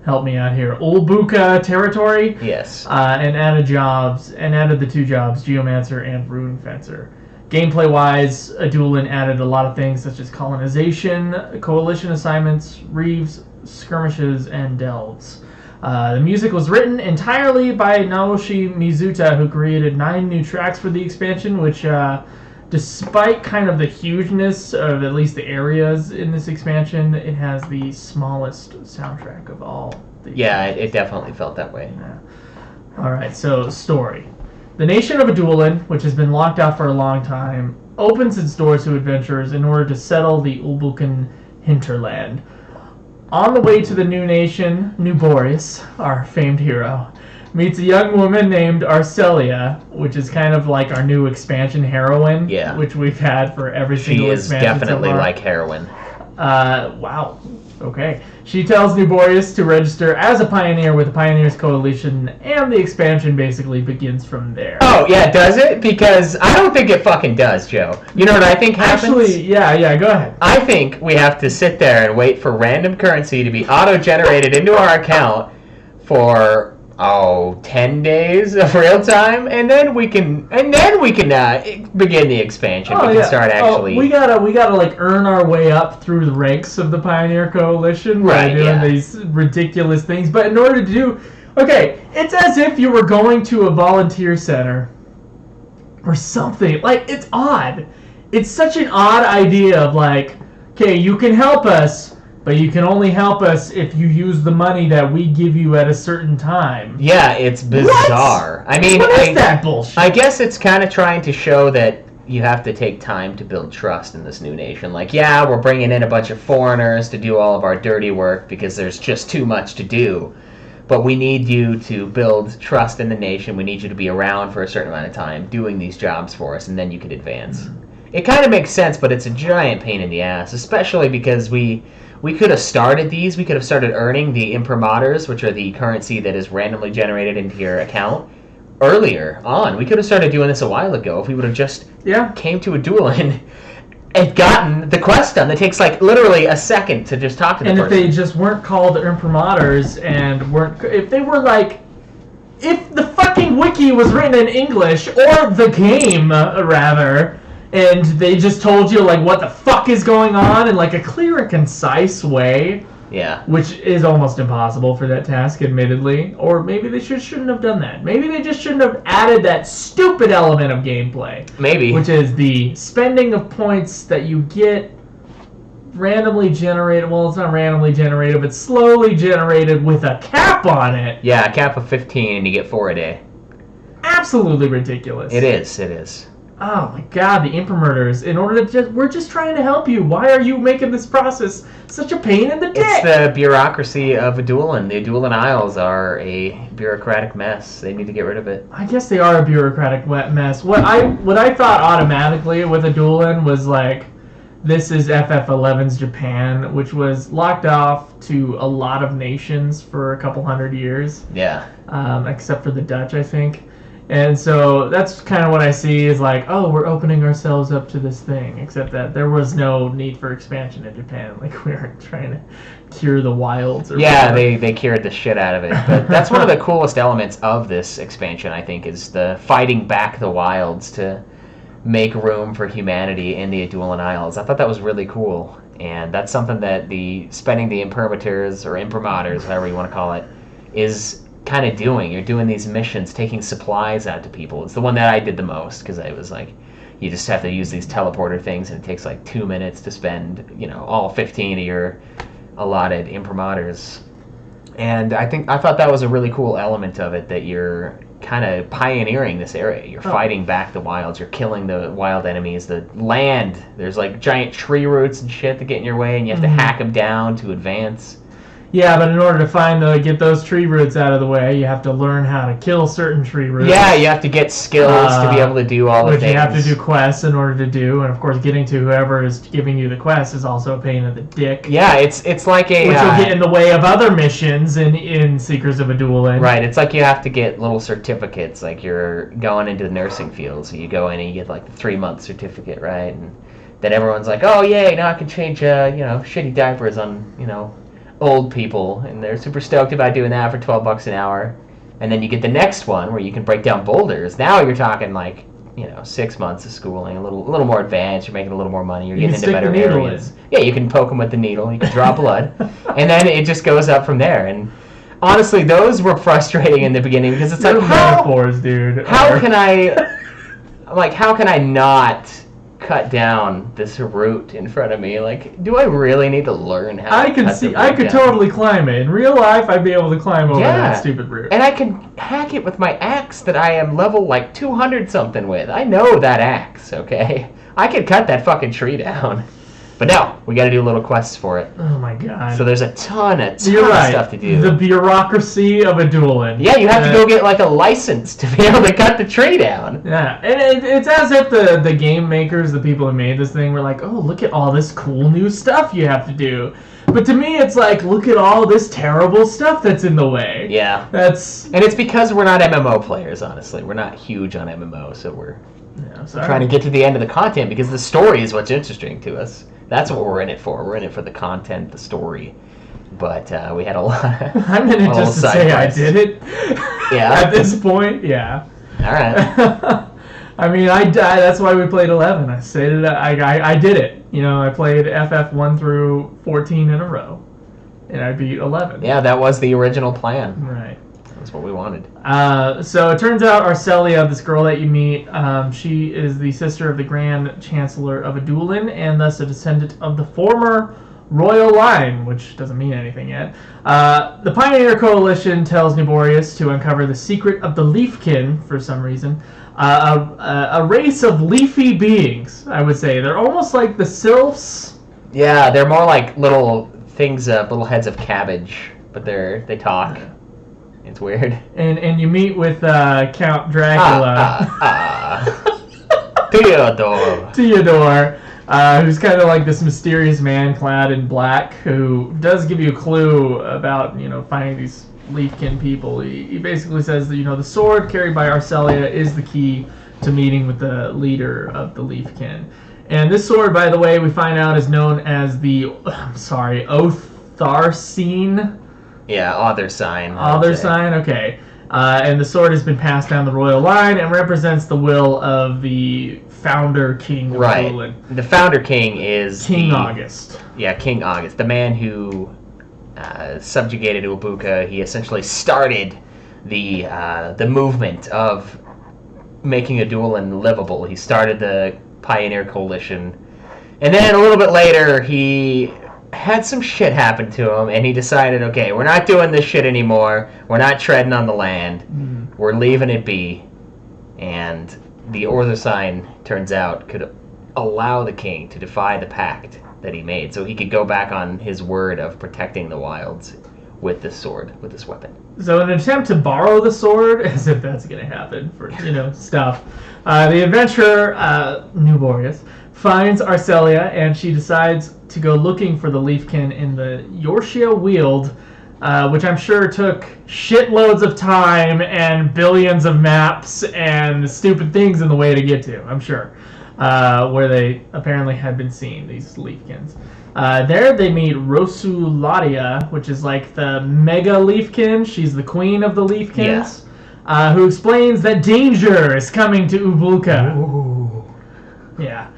Help me out here. Ulbuka Territory. Yes. And added the two jobs, Geomancer and Rune Fencer. Gameplay-wise, Adoulin added a lot of things such as colonization, coalition assignments, Reives, skirmishes, and delves. The music was written entirely by Naoshi Mizuta, who created 9 new tracks for the expansion, which, despite kind of the hugeness of at least the areas in this expansion, it has the smallest soundtrack of all. Yeah, it definitely felt that way. Yeah. Alright, so story. The Nation of Adoulin, which has been locked out for a long time, opens its doors to adventurers in order to settle the Ulbukan hinterland. On the way to the new nation, New Boris, our famed hero, meets a young woman named Arcelia, which is kind of like our new expansion heroine, Yeah. which we've had for every She single is expansion definitely so far. like heroin. Wow. Okay. She tells New Boreas to register as a pioneer with the Pioneers Coalition, and the expansion basically begins from there. Oh, yeah, does it? Because I don't think it fucking does, Joe. You know what I think happens? Actually, yeah, go ahead. I think we have to sit there and wait for random currency to be auto-generated into our account for 10 days of real time, and then we can begin the expansion. We can start actually. We gotta like earn our way up through the ranks of the Pioneer Coalition by Right, doing yeah. these ridiculous things. But in order to do, it's as if you were going to a volunteer center or something. Like, it's odd. It's such an odd idea of like, okay, you can help us, but you can only help us if you use the money that we give you at a certain time. Yeah, it's bizarre. What? I mean, What is that bullshit? I guess it's kind of trying to show that you have to take time to build trust in this new nation. Like, yeah, we're bringing in a bunch of foreigners to do all of our dirty work because there's just too much to do. But we need you to build trust in the nation. We need you to be around for a certain amount of time doing these jobs for us, and then you can advance. It kind of makes sense, but it's a giant pain in the ass, especially because we could have started these. We could have started earning the imprimaturs, which are the currency that is randomly generated into your account, earlier on. We could have started doing this a while ago if we would have just came to Adoulin and gotten the quest done. That takes like literally a second to just talk to the person. And if they just weren't called imprimaturs and if they were like, if the fucking wiki was written in English, or the game, rather, and they just told you like what the fuck is going on in like a clear and concise way, which is almost impossible for that task, admittedly. Or maybe they shouldn't have done that. Maybe they just shouldn't have added that stupid element of gameplay. Maybe. Which is the spending of points that you get randomly generated. Well, it's not randomly generated, but slowly generated with a cap on it. Yeah, a cap of 15 and you get 4 a day. Absolutely ridiculous. It is. Oh my god, the imprimaturs. In order to we're just trying to help you. Why are you making this process such a pain in the dick? It's the bureaucracy of Adoulin. The Adoulin Isles are a bureaucratic mess. They need to get rid of it. I guess they are a bureaucratic mess. What I thought automatically with Adoulin was like, this is FF11's Japan, which was locked off to a lot of nations for a couple hundred years. Yeah. Except for the Dutch, I think. And so that's kind of what I see is like, oh, we're opening ourselves up to this thing, except that there was no need for expansion in Japan. Like, we weren't trying to cure the wilds or whatever. they cured the shit out of it. But that's one of the coolest elements of this expansion, I think, is the fighting back the wilds to make room for humanity in the Adoulin Isles. I thought that was really cool, and that's something that spending the imprimaturs or imprimaturs, however you want to call it, is kind of doing. You're doing these missions, taking supplies out to people. It's the one that I did the most, because I was like, you just have to use these teleporter things, and it takes like 2 minutes to spend, all 15 of your allotted imprimaturs. And I thought that was a really cool element of it, that you're kind of pioneering this area. You're fighting back the wilds. You're killing the wild enemies. The land, there's like giant tree roots and shit that get in your way, and you have to hack them down to advance. Yeah, but in order to get those tree roots out of the way, you have to learn how to kill certain tree roots. Yeah, you have to get skills to be able to do all the things. Which you have to do quests in order to do, and of course getting to whoever is giving you the quest is also a pain in the dick. Yeah, it's like a... Which will get in the way of other missions in Seekers of Adoulin. Right, it's like you have to get little certificates, like you're going into the nursing field, so you go in and you get like the 3-month certificate, right? And then everyone's like, oh yay, now I can change, shitty diapers on, old people, and they're super stoked about doing that for $12 an hour. And then you get the next one where you can break down boulders. Now you're talking like 6 months of schooling, a little more advanced. You're making a little more money. You're getting into better areas. Yeah, you can poke them with the needle. You can draw blood, and then it just goes up from there. And honestly, those were frustrating in the beginning, because it's like, metaphors, dude. How can I not cut down this root in front of me? Like, do I really need to learn how I could totally climb it. In real life, I'd be able to climb over that stupid root. And I can hack it with my axe that I am level like 200 something with. I know that axe, okay? I could cut that fucking tree down. But no, we gotta do little quests for it. Oh my god. So there's a ton of right. stuff to do. The bureaucracy of Adoulin. Yeah, you have to go get like a license to be able to cut the tree down. Yeah, and it's as if the game makers, the people who made this thing, were like, oh, look at all this cool new stuff you have to do. But to me, it's like, look at all this terrible stuff that's in the way. Yeah. And it's because we're not MMO players, honestly. We're not huge on MMO, so we're trying to get to the end of the content, because the story is what's interesting to us. That's what we're in it for. We're in it for the content, the story. But we had a lot of... I'm in it just to say I did it. Yeah. At this point, yeah. All right. I mean, that's why we played 11. I stated I did it. I played FF 1 through 14 in a row. And I beat 11. Yeah, that was the original plan. Right. That's what we wanted. So it turns out Arcelia, this girl that you meet, she is the sister of the Grand Chancellor of Adoulin, and thus a descendant of the former royal line, which doesn't mean anything yet. The Pioneer Coalition tells Nuborius to uncover the secret of the Leafkin, for some reason. A race of leafy beings, I would say. They're almost like the sylphs. Yeah, they're more like little things, little heads of cabbage, but they talk. It's weird. And you meet with Count Dracula. Theodore, who's kind of like this mysterious man clad in black, who does give you a clue about, finding these Leafkin people. He basically says that, the sword carried by Arcelia is the key to meeting with the leader of the Leafkin. And this sword, by the way, we find out is known as the, Otharsine. Yeah, Other Sign. Other Sign, okay. And the sword has been passed down the royal line and represents the will of the founder king of Adoulin. The founder king is King August. Yeah, King August, the man who subjugated Ulbuka. He essentially started the movement of making Adoulin livable. He started the Pioneer Coalition, and then a little bit later he had some shit happen to him, and he decided, okay, we're not doing this shit anymore. We're not treading on the land. Mm-hmm. We're leaving it be. And the Order Sign, turns out, could allow the king to defy the pact that he made, so he could go back on his word of protecting the wilds with this sword, with this weapon. So in an attempt to borrow the sword, as if that's going to happen for, stuff, the adventurer, Nuborius, finds Arcelia, and she decides to go looking for the Leafkin in the Yorshia Weald, which I'm sure took shitloads of time and billions of maps and stupid things in the way to get to, I'm sure, where they apparently had been seen, these Leafkins. There they meet Rosularia, which is like the mega Leafkin. She's the queen of the Leafkins, who explains that danger is coming to Ulbuka. Ooh. Yeah.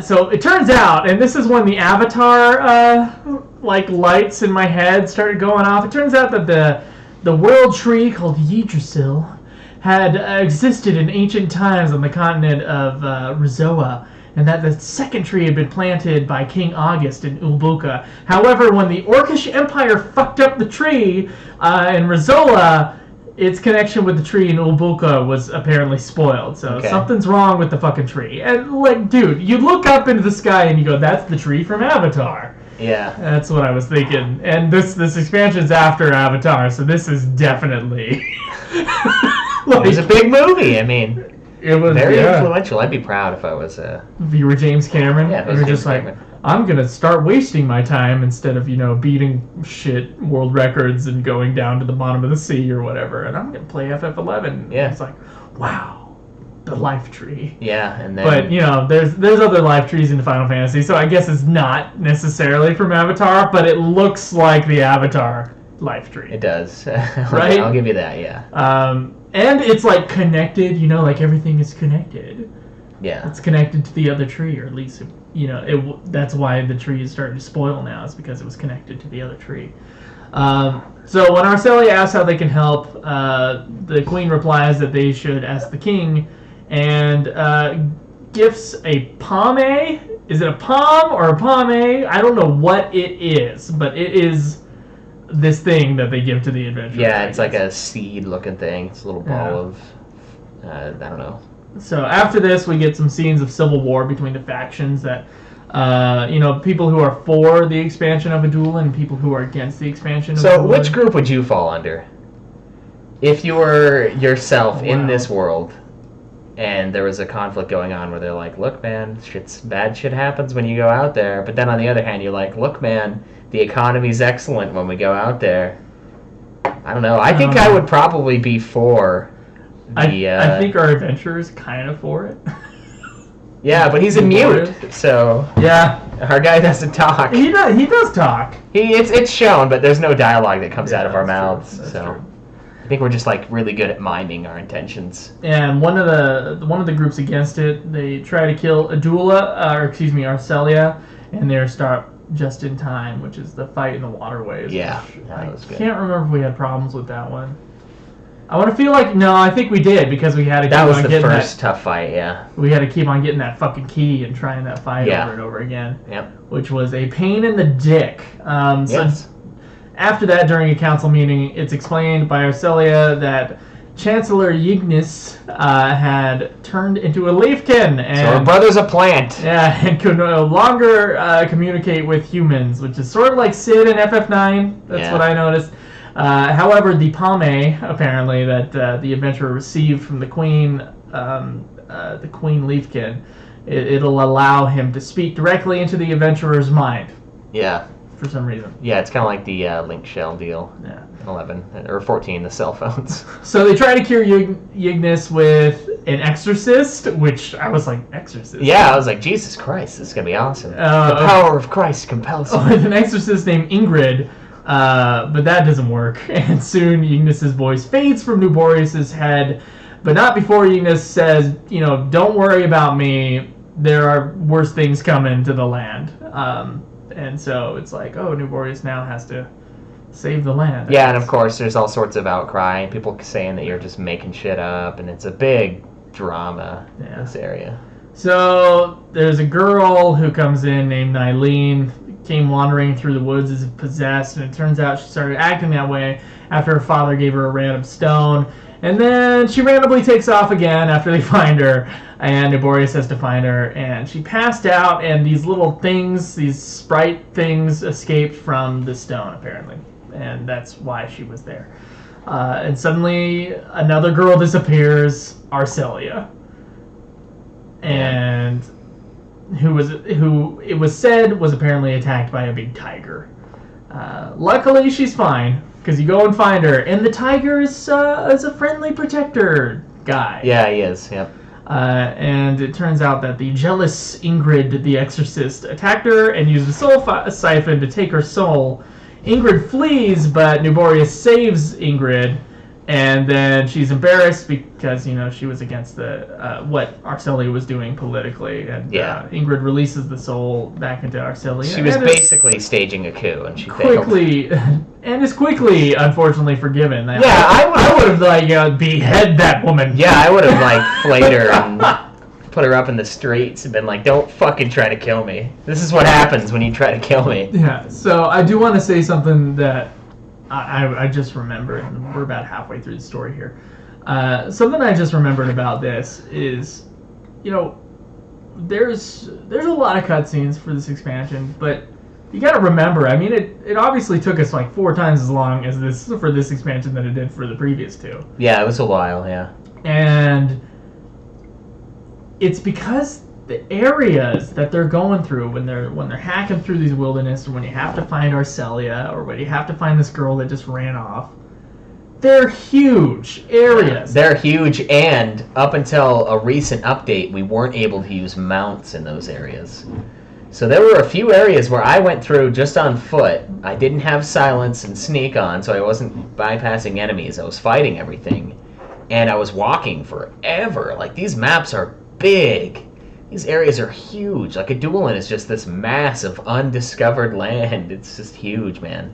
So it turns out, and this is when the Avatar lights in my head started going off. It turns out that the world tree called Yggdrasil had existed in ancient times on the continent of Rizoa, and that the second tree had been planted by King August in Ulbuka. However, when the Orcish Empire fucked up the tree in Rizoa, its connection with the tree in Ulbuka was apparently spoiled. So something's wrong with the fucking tree. And, dude, you look up into the sky and you go, that's the tree from Avatar. Yeah. That's what I was thinking. And this expansion's after Avatar, so this is definitely... It was a big movie, I mean... It was very influential. I'd be proud if I was if you were James Cameron. Yeah, you're just Cameron. I'm gonna start wasting my time instead of beating shit world records and going down to the bottom of the sea or whatever. And I'm gonna play FF11. Yeah. It's like, wow, the life tree. Yeah, and then. But there's other life trees in Final Fantasy, so I guess it's not necessarily from Avatar, but it looks like the Avatar life tree. It does. Right? I'll give you that. Yeah. And it's connected, everything is connected. Yeah. It's connected to the other tree, or at least, that's why the tree is starting to spoil now, is because it was connected to the other tree. So when Arcelia asks how they can help, the queen replies that they should ask the king, and gifts a pomme. Is it a palm or a pomme? I don't know what it is, but it is this thing that they give to the adventurer. Yeah, it's like a seed-looking thing. It's a little ball of, I don't know. So after this, we get some scenes of civil war between the factions that, people who are for the expansion of Adoulin and people who are against the expansion of Adoulin. So which group would you fall under? If you were yourself in this world, and there was a conflict going on where they're like, look, man, bad shit happens when you go out there. But then on the other hand, you're like, look, man, the economy's excellent when we go out there. I don't know. I think I would probably be for the... I think our adventurer is kind of for it. Yeah, but he's a mute, so... Yeah. Our guy doesn't talk. He does talk. It's shown, but there's no dialogue that comes out of our mouths. That's so true. I think we're just really good at miming our intentions. And one of the groups against it, they try to kill Arcelia, and they start just in time, which is the fight in the waterways. Yeah, that was good. I can't remember if we had problems with that one. I want to feel like no, I think we did because we had to. That was the first tough fight. Yeah. We had to keep on getting that fucking key and trying that fight over and over again. Yep. Which was a pain in the dick. Yes. So after that, during a council meeting, it's explained by Arcelia that Chancellor Ignis had turned into a leafkin, and so our brother's a plant. Yeah, and could no longer communicate with humans, which is sort of like Sid in FF9. That's what I noticed. However, the pomme, apparently, that the adventurer received from the Queen Leafkin, it'll allow him to speak directly into the adventurer's mind. Yeah. For some reason. Yeah, it's kind of like the Link Shell deal. Yeah. 11 or 14, the cell phones. So they try to cure Ignis with an exorcist, which I was like, exorcist? Yeah, I was like, Jesus Christ, this is going to be awesome. The power of Christ compels me. With an exorcist named Ingrid, but that doesn't work. And soon Ignis's voice fades from New Boreas's head, but not before Ignis says, don't worry about me. There are worse things coming to the land. And so it's like, New Boreas now has to save the land. Yeah, and of course there's all sorts of outcry and people saying that you're just making shit up, and it's a big drama in this area. So there's a girl who comes in named Nylene, came wandering through the woods as if possessed, and it turns out she started acting that way after her father gave her a random stone. And then she randomly takes off again after they find her, and Boreas has to find her, and she passed out, and these little things, these sprite things, escaped from the stone, apparently. And that's why she was there. And suddenly, another girl disappears, Arcelia. And who it was said was apparently attacked by a big tiger. Luckily, she's fine, because you go and find her, and the tiger is a friendly protector guy. Yeah, he is, yep. And it turns out that the jealous Ingrid, the exorcist, attacked her and used a soul siphon to take her soul. Ingrid flees, but New Boreas saves Ingrid, And then she's embarrassed because, she was against the what Arcelia was doing politically. And Ingrid releases the soul back into Arcelia. She was basically staging a coup, and she failed. And is quickly, unfortunately, forgiven. I would have, behead that woman. Yeah, I would have, flayed her and put her up in the streets and been like, don't fucking try to kill me. This is what happens when you try to kill me. Yeah, so I do want to say something that I just remembered, and we're about halfway through the story here. Something I just remembered about this is, there's a lot of cutscenes for this expansion, but you got to remember, it obviously took us 4 times as long as this for this expansion than it did for the previous 2. Yeah, it was a while, yeah. And it's because the areas that they're going through when they're hacking through these wilderness, or when you have to find Arcelia, or when you have to find this girl that just ran off, they're huge areas. They're huge, and up until a recent update, we weren't able to use mounts in those areas. So there were a few areas where I went through just on foot. I didn't have silence and sneak on, so I wasn't bypassing enemies. I was fighting everything, and I was walking forever. These maps are big. These areas are huge. Adoulin is just this massive undiscovered land. It's just huge, man.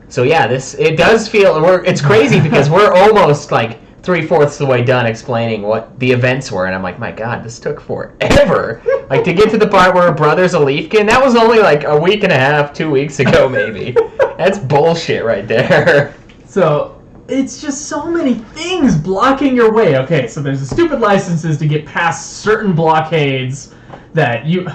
So yeah, it does feel, it's crazy because we're almost 3/4 the way done explaining what the events were, and I'm like, my god, this took forever. To get to the part where her brother's a Leafkin, that was only a week and a half, 2 weeks ago maybe. That's bullshit right there. So it's just so many things blocking your way. Okay, so there's the stupid licenses to get past certain blockades that you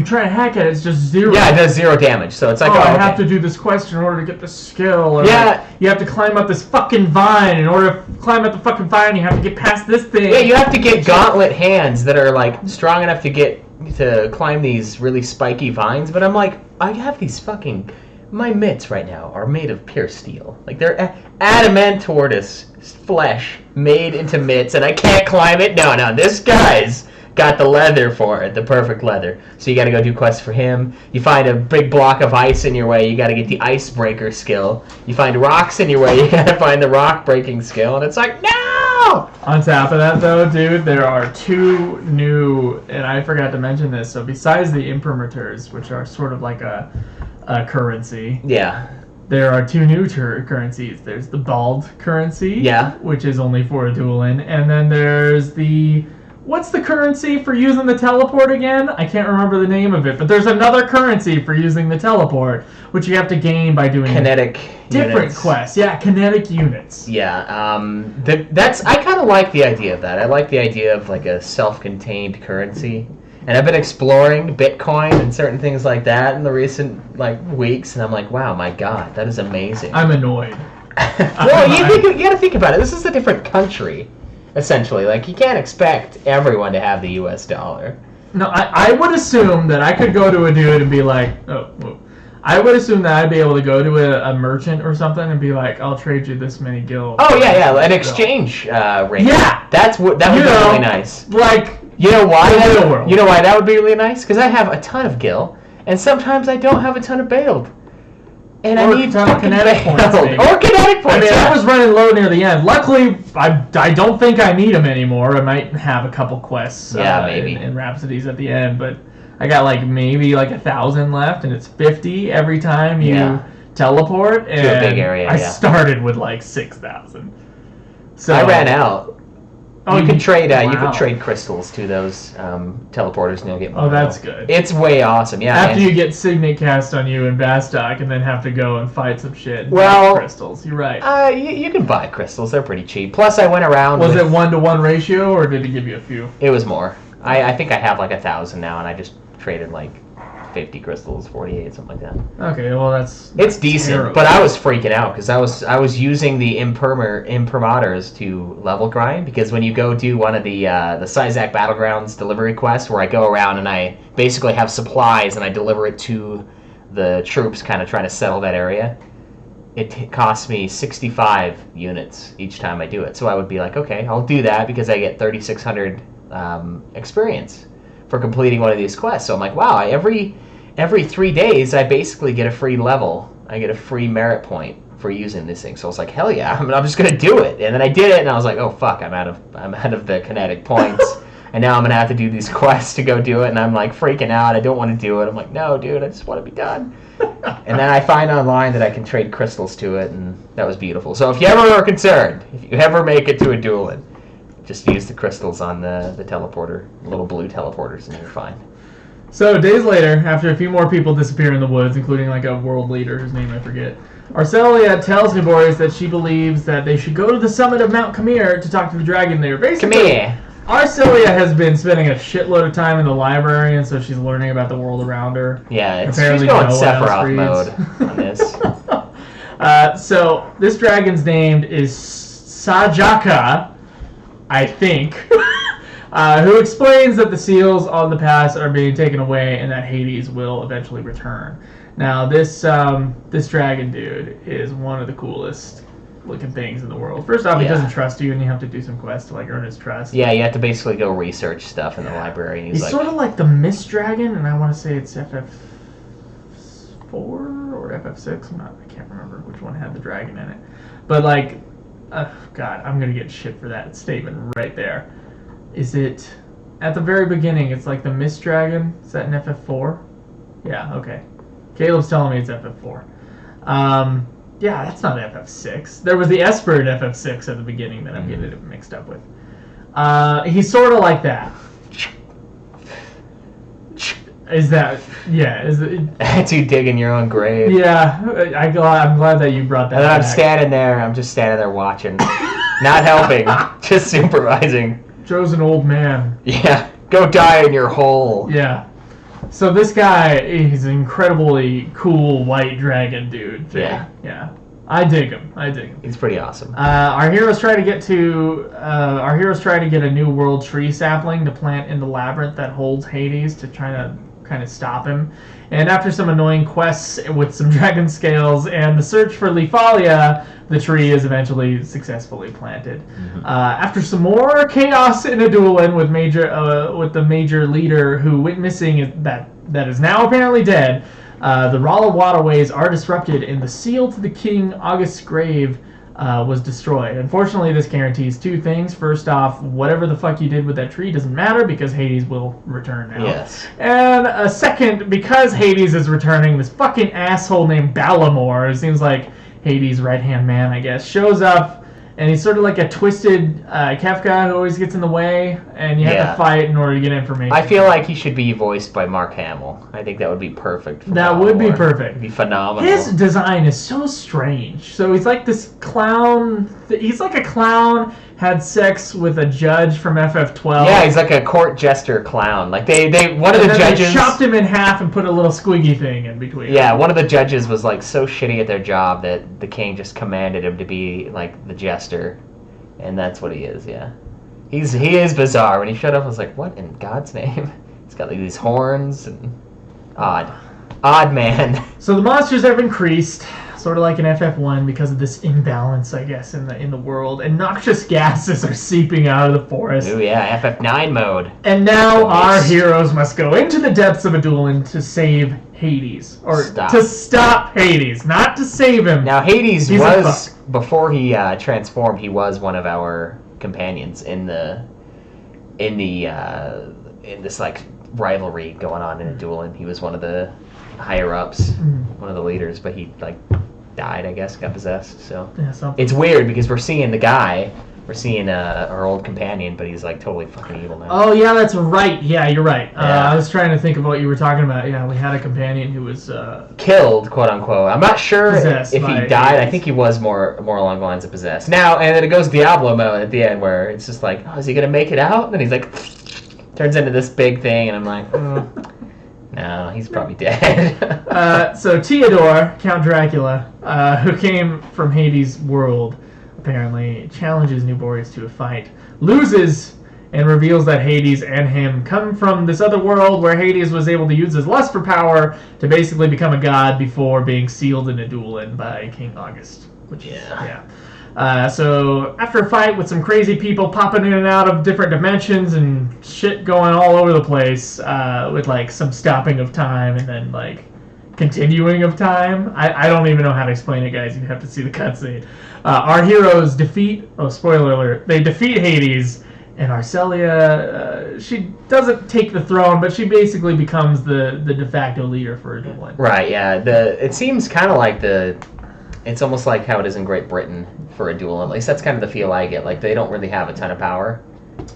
try to hack at, it's just 0. Yeah, it does 0 damage, so it's I have to do this quest in order to get this skill. Or yeah. You have to climb up this fucking vine. In order to climb up the fucking vine, you have to get past this thing. Yeah, you have to get gauntlet hands that are strong enough to climb these really spiky vines, but I'm I have these fucking... My mitts right now are made of pure steel. They're adamant tortoise flesh made into mitts, and I can't climb it. No, this guy's got the leather for it, the perfect leather. So you gotta go do quests for him. You find a big block of ice in your way, you gotta get the icebreaker skill. You find rocks in your way, you gotta find the rock breaking skill, and it's no! On top of that, though, dude, there are 2 new, and I forgot to mention this, so besides the imprimaturs, which are sort of like a currency. Yeah. There are 2 new currencies. There's the bald currency, which is only for Adoulin, and then there's the... What's the currency for using the teleport again? I can't remember the name of it, but there's another currency for using the teleport, which you have to gain by doing kinetic different units. Quests. Yeah, kinetic units. Yeah, I kind of like the idea of that. I like the idea of a self-contained currency. And I've been exploring Bitcoin and certain things like that in the recent weeks, and I'm like, wow, my god, that is amazing. I'm annoyed. Well, you got to think about it. This is a different country, essentially. You can't expect everyone to have the U.S. dollar. No, I would assume that I could go to a dude and be like, I would assume that I'd be able to go to a merchant or something and be like, I'll trade you this many gil. Oh yeah, an exchange rate. Yeah, that would be really nice. You know why? You know why that would be really nice? Because I have a ton of gil, and sometimes I don't have a ton of bailed. And I need ton of kinetic points. Or kinetic points. I was running low near the end. Luckily, I don't think I need them anymore. I might have a couple quests maybe. in Rhapsodies at the end, but I got maybe 1,000 left, and it's 50 every time you teleport. And to a big area, I started with 6,000. So I ran out. Oh, you can trade. You can trade crystals to those teleporters, and you'll get more. Oh, that's good. It's way awesome. Yeah. After you get Signet cast on you in Bastok, and then have to go and fight some shit. Well, crystals. You're right. You can buy crystals. They're pretty cheap. Plus, I went around. Was it 1-to-1 ratio, or did it give you a few? It was more. I think I have 1,000 now, and I just traded 50 crystals, 48, something like that. Okay, well that's it's decent, terrible. But I was freaking out because I was using the imprimaturs to level grind, because when you go do one of the Sizak Battlegrounds delivery quests where I go around and I basically have supplies and I deliver it to the troops kind of trying to settle that area, it costs me 65 units each time I do it. So I would be like, okay, I'll do that because I get 3,600 experience for completing one of these quests. So I'm like, wow, every 3 days I basically get a free level. I get a free merit point for using this thing. So I was like, hell yeah, I'm just gonna do it. And then I did it, and I was like, oh fuck, I'm out of the kinetic points, and now I'm gonna have to do these quests to go do it. And I'm like freaking out. I don't want to do it. I'm like, no, dude, I just want to be done. And then I find online that I can trade crystals to it, and that was beautiful. So if you ever are concerned, if you ever make it to Adoulin, just use the crystals on the teleporter, little blue teleporters, and you're fine. So days later, after a few more people disappear in the woods, including like a world leader whose name I forget, Arcelia tells Nuborius that she believes that they should go to the summit of Mount Khmer to talk to the dragon there. Basically, Khmer. Arcelia has been spending a shitload of time in the library, and so she's learning about the world around her. Yeah, she's Apparently going no one else Sephiroth reads. mode on this. So this dragon's name is Sajaka, I think, who explains that the seals on the pass are being taken away and that Hades will eventually return. Now this dragon dude is one of the coolest looking things in the world. First off, he doesn't trust you, and you have to do some quests to like earn his trust. Yeah, you have to basically go research stuff in the library. And he's like, sort of like the Mist Dragon, and I want to say it's FF4 or FF6. I can't remember which one had the dragon in it. But like, God, I'm gonna get shit for that statement right there. Is it at the very beginning? It's like the Mist Dragon. Is that in FF4? Yeah. Okay. Caleb's telling me it's FF4. Yeah, that's not FF6. There was the Esper in FF6 at the beginning that I'm getting it mixed up with. He's sort of like that. Is that... Yeah. Is it... That's you digging your own grave. Yeah. I'm glad that you brought that And then back. I'm just standing there watching. Not helping. Just supervising. Joe's an old man. Yeah. Go die in your hole. Yeah. So this guy is an incredibly cool white dragon dude. Yeah. Yeah. I dig him. He's pretty awesome. Our heroes try to get a new world tree sapling to plant in the labyrinth that holds Hades to try to kind of stop him. And after some annoying quests with some dragon scales and the search for Leafalia, the tree is eventually successfully planted. Mm-hmm. After some more chaos in Adoulin with the major leader who went missing that is now apparently dead, the Rala waterways are disrupted and the seal to the king August's grave was destroyed. Unfortunately, this guarantees two things. First off, whatever the fuck you did with that tree doesn't matter because Hades will return now. Yes. And second, because Hades is returning, this fucking asshole named Balamor, it seems like Hades' right-hand man, I guess, shows up, and he's sort of like a twisted Kefka who always gets in the way, and you have to fight in order to get information. I feel like he should be voiced by Mark Hamill. I think that would be perfect. That would be perfect. It'd be phenomenal. His design is so strange. So he's like this clown. He's like a clown had sex with a judge from FF12. Yeah, he's like a court jester clown. Like one of the judges they chopped him in half and put a little squiggy thing in between. Yeah, one of the judges was like so shitty at their job that the king just commanded him to be like the jester, and that's what he is. Yeah, he is bizarre. When he showed up, I was like, what in God's name? He's got like these horns and odd man. So the monsters have increased, sort of like in FF1, because of this imbalance, I guess, in the world. And noxious gases are seeping out of the forest. Ooh, yeah, FF9 mode. And now our heroes must go into the depths of Adoulin to save Hades. Or to stop Hades, not to save him. Now, Hades was, before he transformed, he was one of our companions in this, like, rivalry going on in Adoulin. He was one of the higher-ups, one of the leaders, but he, like, died, I guess, got possessed. So it's weird because we're seeing our old companion, but he's like totally fucking evil now. Oh yeah, that's right. Yeah, you're right. Yeah. I was trying to think of what you were talking about. Yeah, we had a companion who was killed, quote unquote. I'm not sure if he died. Hades. I think he was more along the lines of possessed. Now, and then it goes Diablo mode at the end where it's just like, oh, is he gonna make it out? And then he's like, turns into this big thing, and I'm like, no, he's probably dead. So Theodore, Count Dracula, who came from Hades' world, apparently challenges Nuborius to a fight, loses, and reveals that Hades and him come from this other world where Hades was able to use his lust for power to basically become a god before being sealed in Adoulin by King August. So after a fight with some crazy people popping in and out of different dimensions and shit going all over the place, with like some stopping of time and then like continuing of time. I don't even know how to explain it, guys. You have to see the cutscene. Our heroes defeat. Oh, spoiler alert! They defeat Hades, and Arcelia. She doesn't take the throne, but she basically becomes the de facto leader for Adoulin. Right. Yeah. It seems kind of like it's almost like how it is in Great Britain for Adoulin. At least that's kind of the feel I get. Like they don't really have a ton of power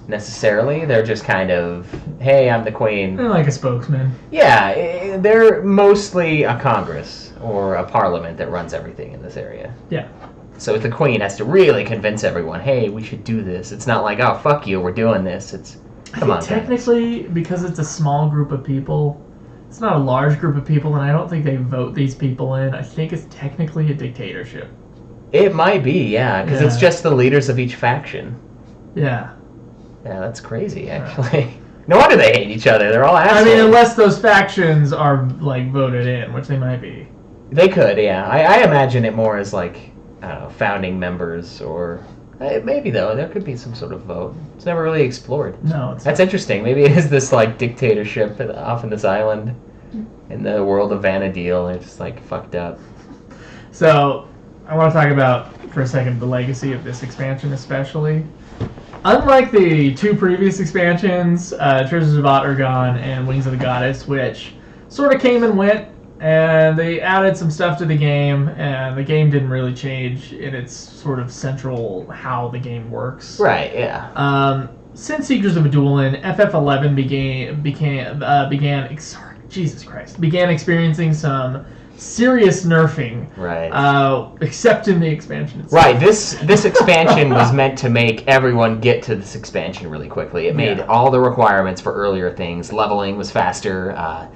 necessarily. They're just kind of, hey, I'm the queen. They're like a spokesman. Yeah, they're mostly a congress or a parliament that runs everything in this area. Yeah. So the queen has to really convince everyone, hey, we should do this. It's not like, oh, fuck you, we're doing this. It's, come on, technically, guys. Because it's a small group of people, it's not a large group of people, and I don't think they vote these people in. I think it's technically a dictatorship. It might be, yeah, because it's just the leaders of each faction. Yeah. Yeah, that's crazy, actually. No wonder they hate each other. They're all assholes. I mean, unless those factions are, like, voted in, which they might be. They could, yeah. I imagine it more as, like, I don't know, founding members or... maybe, though. There could be some sort of vote. It's never really explored. No, it's That's interesting. Maybe it is this, like, dictatorship off in this island in the world of Vanadil. It's just, like, fucked up. So, I want to talk about, for a second, the legacy of this expansion especially. Unlike the two previous expansions, Treasures of Outlying and Wings of the Goddess, which sort of came and went, and they added some stuff to the game, and the game didn't really change in its sort of central how the game works. Right, yeah. Since Seekers of Adoulin, FF11 began experiencing some serious nerfing. Right. Except in the expansion itself. Right. This expansion was meant to make everyone get to this expansion really quickly. It made all the requirements for earlier things. Leveling was faster.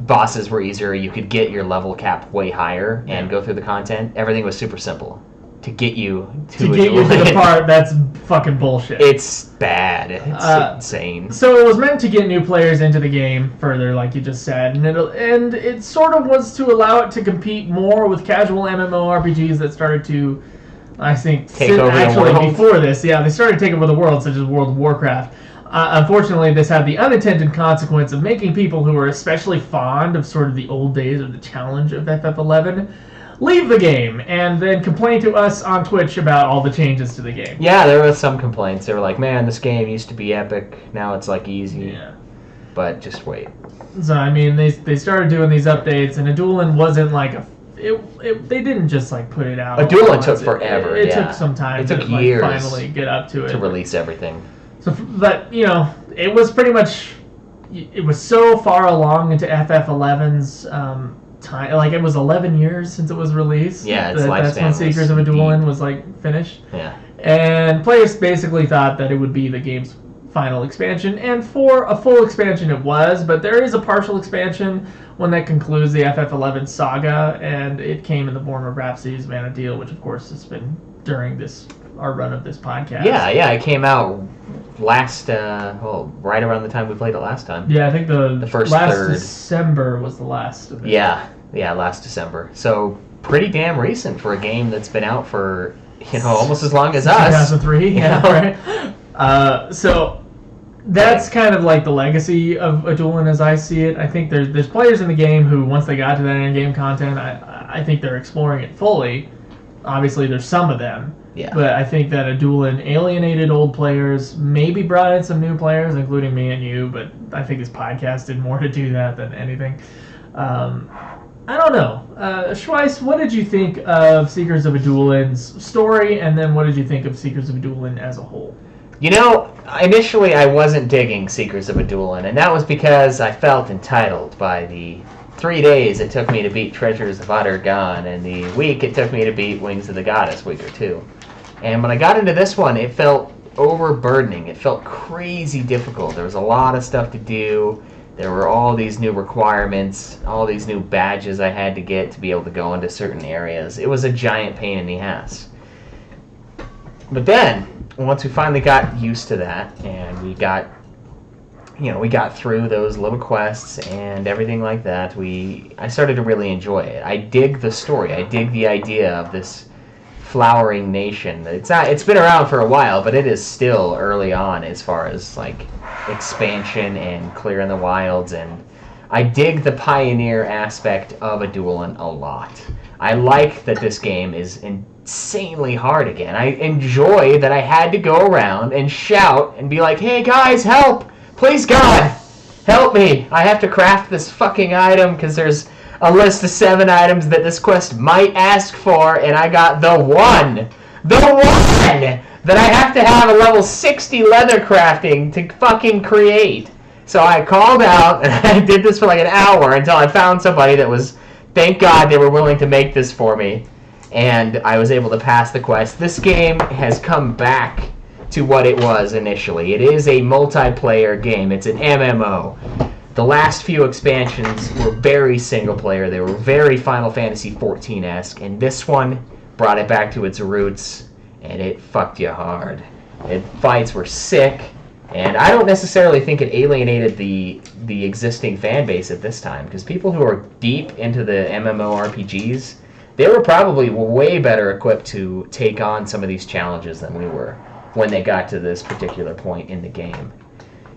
Bosses were easier. You could get your level cap way higher and go through the content. Everything was super simple to get you to the part that's fucking bullshit. It's bad. It's insane. So it was meant to get new players into the game further, like you just said, and it sort of was to allow it to compete more with casual MMORPGs that started to, I think, take over the world. Before this, they started taking over the world, such as World of Warcraft. Unfortunately, this had the unintended consequence of making people who were especially fond of sort of the old days of the challenge of FF11 leave the game and then complain to us on Twitch about all the changes to the game. Yeah, there were some complaints. They were like, man, this game used to be epic. Now it's like easy. Yeah. But just wait. So, I mean, they started doing these updates, and Adoulin wasn't like they didn't just like put it out. Adoulin took forever. It took some time. It took to years finally get up to it to release everything. So, but it was pretty much. It was so far along into FF11's time. Like, it was 11 years since it was released. Yeah, its lifespan. That's when Seekers of Adoulin was like finished. Yeah. And players basically thought that it would be the game's final expansion, and for a full expansion it was, but there is a partial expansion, one that concludes the FF11 saga, and it came in the form of Rhapsody's Vanadil, which of course has been during our run of this podcast. Yeah, it came out last, right around the time we played it last time. Yeah, I think the first last third. December was the last of it. Yeah, last December. So pretty damn recent for a game that's been out for, almost as long as us. 2003, right? So that's kind of like the legacy of Adoulin as I see it. I think there's players in the game who, once they got to that end-game content, I think they're exploring it fully. Obviously, there's some of them. Yeah. But I think that Adoulin alienated old players, maybe brought in some new players, including me and you, but I think this podcast did more to do that than anything. I don't know. Schweiss, what did you think of Seekers of Adoulin's story, and then what did you think of Seekers of Adoulin as a whole? Initially I wasn't digging Seekers of Adoulin, and that was because I felt entitled by the 3 days it took me to beat Treasures of Outlying, and the week it took me to beat Wings of the Goddess, week or two. And when I got into this one, it felt overburdening. It felt crazy difficult. There was a lot of stuff to do. There were all these new requirements, all these new badges I had to get to be able to go into certain areas. It was a giant pain in the ass. But then, once we finally got used to that, and we got through those little quests and everything like that, I started to really enjoy it. I dig the story. I dig the idea of this flowering nation. It's been around for a while, but it is still early on as far as like expansion and clearing the wilds, and I dig the pioneer aspect of Adoulin a lot. I like that this game is insanely hard again. I enjoy that I had to go around and shout and be like, hey guys, help! Please God, help me! I have to craft this fucking item because there's a list of 7 items that this quest might ask for, and I got the one that I have to have a level 60 leather crafting to fucking create. So I called out, and I did this for like an hour until I found somebody that was, thank God they were willing to make this for me, and I was able to pass the quest. This game has come back to what it was initially. It is a multiplayer game. It's an MMO. The last few expansions were very single player. They were very Final Fantasy XIV-esque, and this one brought it back to its roots, and it fucked you hard. Fights were sick, and I don't necessarily think it alienated the existing fan base at this time, because people who are deep into the MMORPGs, they were probably way better equipped to take on some of these challenges than we were when they got to this particular point in the game.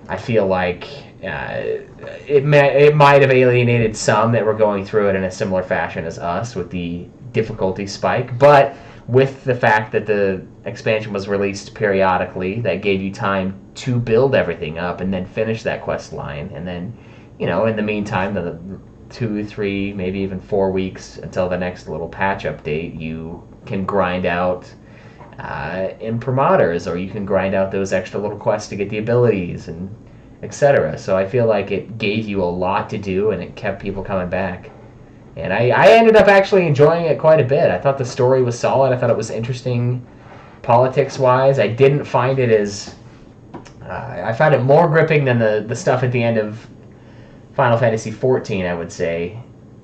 I feel like it might have alienated some that were going through it in a similar fashion as us with the difficulty spike, but with the fact that the expansion was released periodically, that gave you time to build everything up and then finish that quest line, and then, in the meantime, the 2, 3, maybe even 4 weeks until the next little patch update, you can grind out imprimátors, or you can grind out those extra little quests to get the abilities, and etc. So I feel like it gave you a lot to do, and it kept people coming back. And I ended up actually enjoying it quite a bit. I thought the story was solid. I thought it was interesting politics-wise. I didn't find it as... I found it more gripping than the stuff at the end of Final Fantasy XIV, I would say.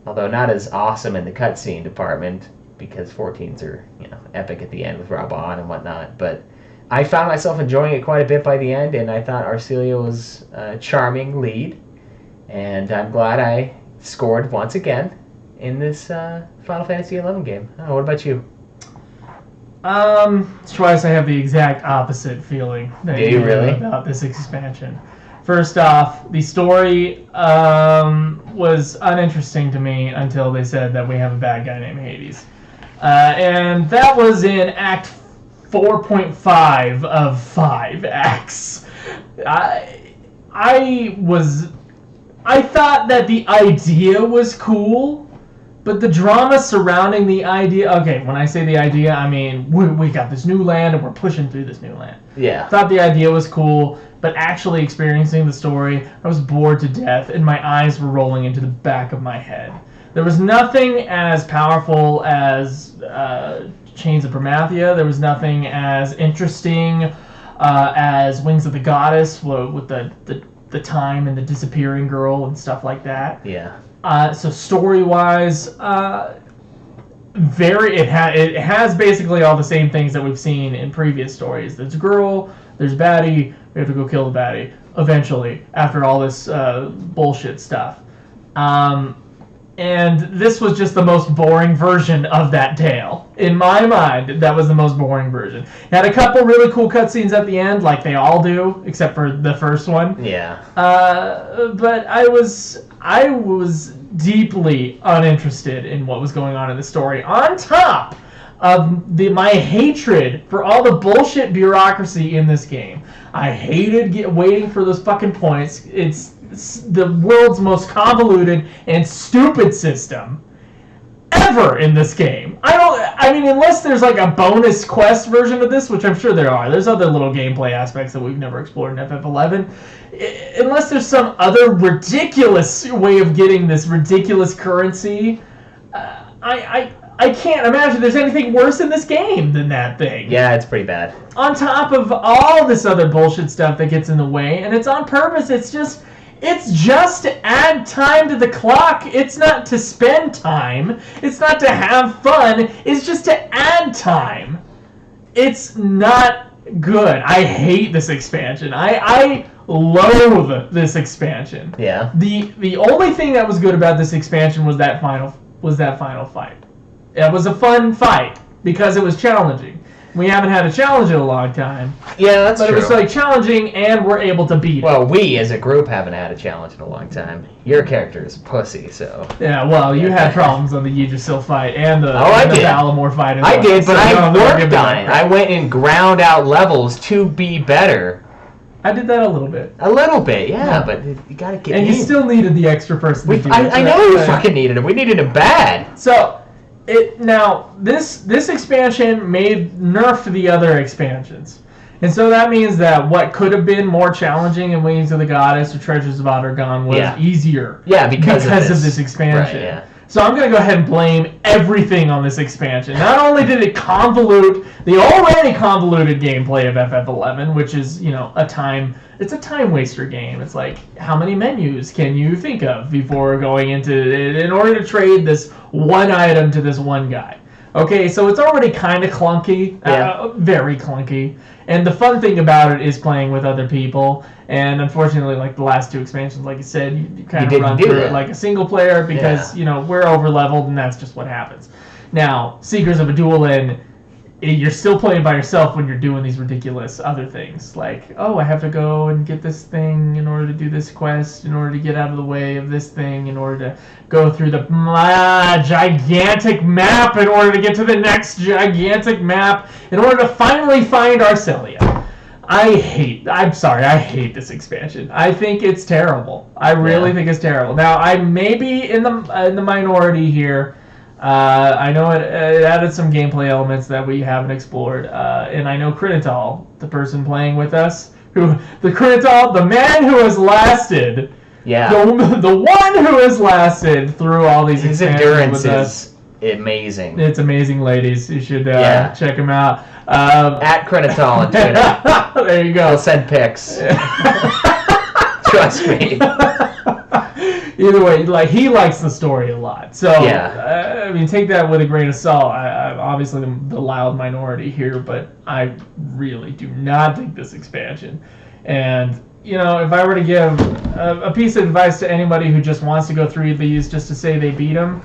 Although not as awesome in the cutscene department, because 14s are, epic at the end with Raban and whatnot. But I found myself enjoying it quite a bit by the end, and I thought Arcelia was a charming lead. And I'm glad I scored once again in this Final Fantasy XI game. What about you? Twice I have the exact opposite feeling that Do you really? About this expansion. First off, the story was uninteresting to me until they said that we have a bad guy named Hades. And that was in Act 4.5 of 5 acts. I thought that the idea was cool, but the drama surrounding the idea... Okay, when I say the idea, I mean, we got this new land and we're pushing through this new land. Yeah. I thought the idea was cool, but actually experiencing the story, I was bored to death, and my eyes were rolling into the back of my head. There was nothing as powerful as Chains of Promathia. There was nothing as interesting as Wings of the Goddess with the time and the disappearing girl and stuff like that. Yeah. So story-wise, it has basically all the same things that we've seen in previous stories. There's a girl, there's a baddie, we have to go kill the baddie eventually after all this bullshit stuff. And this was just the most boring version of that tale. In my mind, that was the most boring version. It had a couple really cool cutscenes at the end, like they all do, except for the first one. Yeah. But I was deeply uninterested in what was going on in the story. On top of my hatred for all the bullshit bureaucracy in this game. I hated waiting for those fucking points. It's the world's most convoluted and stupid system ever in this game. I mean, unless there's like a bonus quest version of this, which I'm sure there are. There's other little gameplay aspects that we've never explored in FF11. Unless there's some other ridiculous way of getting this ridiculous currency, I can't imagine there's anything worse in this game than that thing. Yeah, it's pretty bad. On top of all this other bullshit stuff that gets in the way, and it's on purpose. It's just to add time to the clock. It's not to spend time. It's not to have fun. It's just to add time. It's not good. I hate this expansion. I loathe this expansion. Yeah. The only thing that was good about this expansion was that final fight. It was a fun fight because it was challenging. We haven't had a challenge in a long time. Yeah, that's But true. it was like challenging, and we're able to beat it. Well, we as a group haven't had a challenge in a long time. Your character is a pussy, so. Yeah, well, you had problems on the Yggdrasil fight and the, I the did. Valamore fight as I well. did, but So I no, worked give me on that it. crap. I went and ground out levels to be better. I did that a little bit. A little bit, yeah, but you gotta get And you in. still needed the extra person to do it. I know we fucking needed him. We needed him bad. So, this expansion nerfed the other expansions. And so that means that what could have been more challenging in Wings of the Goddess or Treasures of Outergone was easier. Yeah, because of this expansion. Right, yeah. So I'm going to go ahead and blame everything on this expansion. Not only did it convolute the already convoluted gameplay of FF11, which is, it's a time waster game. It's like, how many menus can you think of before going into it in order to trade this one item to this one guy? Okay, so it's already kind of clunky, very clunky. And the fun thing about it is playing with other people. And unfortunately, like the last two expansions, like you said, you kind of run through it like a single player because, we're over leveled and that's just what happens. Now, Seekers of Adoulin, you're still playing by yourself when you're doing these ridiculous other things. Like, oh, I have to go and get this thing in order to do this quest, in order to get out of the way of this thing, in order to go through the gigantic map, in order to get to the next gigantic map, in order to finally find Arcelia. I hate this expansion. I think it's terrible. I really think it's terrible. Now, I may be in the minority here. I know it added some gameplay elements that we haven't explored, and I know Critital, the person playing with us, the man who has lasted, the one who has lasted through all these expansions endurance with us. is amazing. It's amazing, ladies. You should check him out. At Critital on Twitter. There you go. He'll send pics. Trust me. Either way, like, he likes the story a lot. So, I mean, take that with a grain of salt. I'm obviously the loud minority here, but I really do not think this expansion. And, if I were to give a piece of advice to anybody who just wants to go through these just to say they beat them,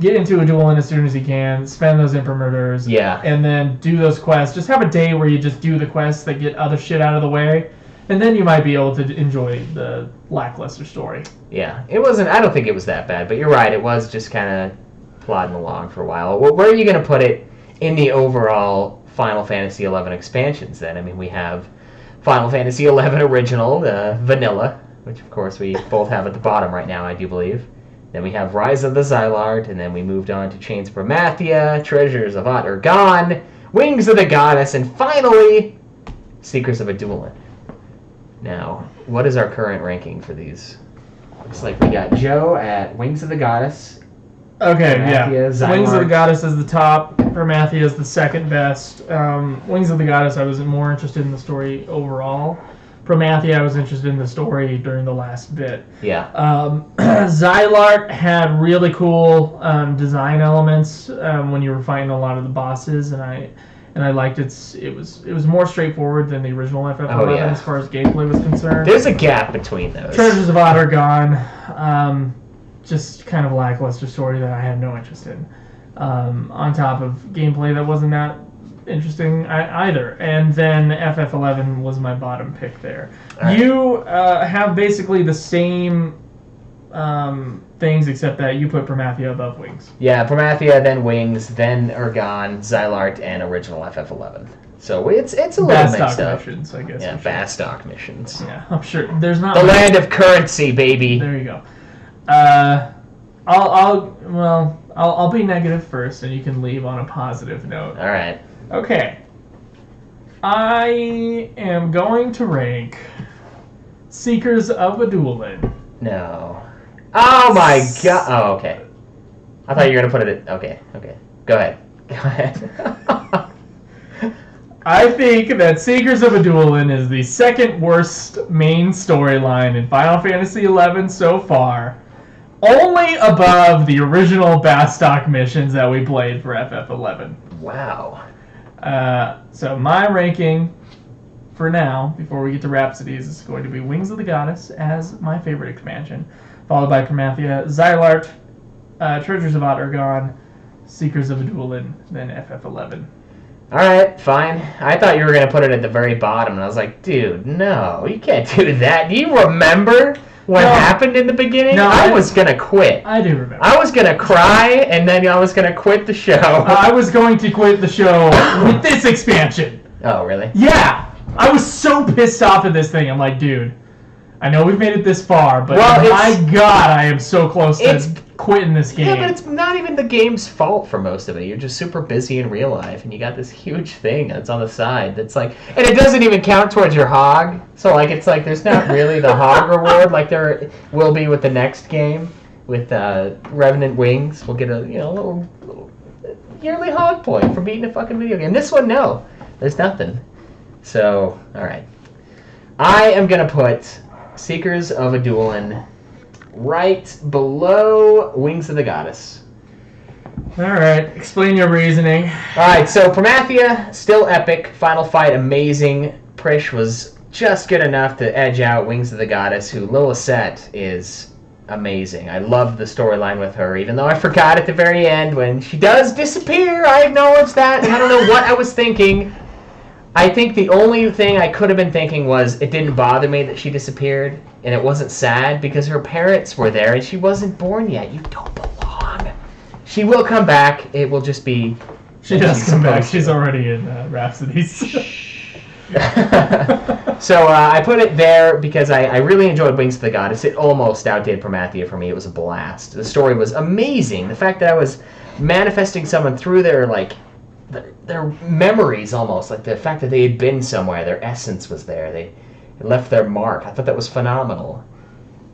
get into Adoulin as soon as you can, spend those imprimaturs, and then do those quests. Just have a day where you just do the quests that get other shit out of the way. And then you might be able to enjoy the lackluster story. Yeah, it wasn't. I don't think it was that bad, but you're right. It was just kind of plodding along for a while. Where are you going to put it in the overall Final Fantasy XI expansions? Then, I mean, we have Final Fantasy XI Original, the Vanilla, which of course we both have at the bottom right now, I do believe. Then we have Rise of the Xylard, and then we moved on to Chains of Promathia, Treasures of Outergone, Wings of the Goddess, and finally, Seekers of Adoulin. Now, what is our current ranking for these? Looks like we got Joe at Wings of the Goddess. Okay, Promathia, Wings of the Goddess is the top. Promathia is the second best. Wings of the Goddess, I was more interested in the story overall. Promathia, I was interested in the story during the last bit. Yeah. Xylart had really cool design elements when you were fighting a lot of the bosses, and I liked it was more straightforward than the original FF11 as far as gameplay was concerned. There's a gap between those. Treasures of Outergone, just kind of lackluster story that I had no interest in. On top of gameplay that wasn't that interesting either. And then FF11 was my bottom pick there. Right. You have basically the same things, except that you put Promathia above Wings. Yeah, Promathia, then Wings, then Ergon, Xylart, and original FF11. So it's a little mixed up. Missions, I guess. Yeah, Bastock missions. Yeah, I'm sure there's not the land of currency, baby. There you go. I'll be negative first, and you can leave on a positive note. All right. Okay. I am going to rank Seekers of Adoulin. No. Oh my god. Oh, okay. I thought you were going to put it at... Okay. Go ahead. I think that Seekers of Adoulin is the second worst main storyline in Final Fantasy XI so far. Only above the original Bastock missions that we played for FF11. Wow. So my ranking for now, before we get to Rhapsodies, is going to be Wings of the Goddess as my favorite expansion, followed by Promathia, Xylart, Treasures of Outergone, Seekers of Adoulin, then FF11. All right, fine. I thought you were going to put it at the very bottom, and I was like, dude, no, you can't do that. Do you remember what happened in the beginning? No, I was going to quit. I do remember. I was going to cry, and then I was going to quit the show. I was going to quit the show with this expansion. Oh, really? Yeah! I was so pissed off at this thing. I'm like, dude, I know we've made it this far, but my God, I am so close to quitting this game. Yeah, but it's not even the game's fault for most of it. You're just super busy in real life, and you got this huge thing that's on the side that's like, and it doesn't even count towards your hog. So like, it's like there's not really the hog reward like there will be with the next game with Revenant Wings. We'll get a little yearly hog point for beating a fucking video game. This one, no, there's nothing. So all right, I am gonna put Seekers of Adoulin right below Wings of the Goddess. Alright, explain your reasoning. Alright, so Promathia, still epic. Final fight, amazing. Prish was just good enough to edge out Wings of the Goddess, who Lilithset is amazing. I loved the storyline with her, even though I forgot at the very end when she does disappear. I acknowledge that, and I don't know what I was thinking. I think the only thing I could have been thinking was it didn't bother me that she disappeared, and it wasn't sad because her parents were there and she wasn't born yet. You don't belong. She will come back. It will just be... She does come back. She's already in Rhapsodies. So I put it there because I really enjoyed Wings of the Goddess. It almost outdid Promathia for me. It was a blast. The story was amazing. The fact that I was manifesting someone through their memories almost, like the fact that they had been somewhere, their essence was there, they left their mark. I thought that was phenomenal.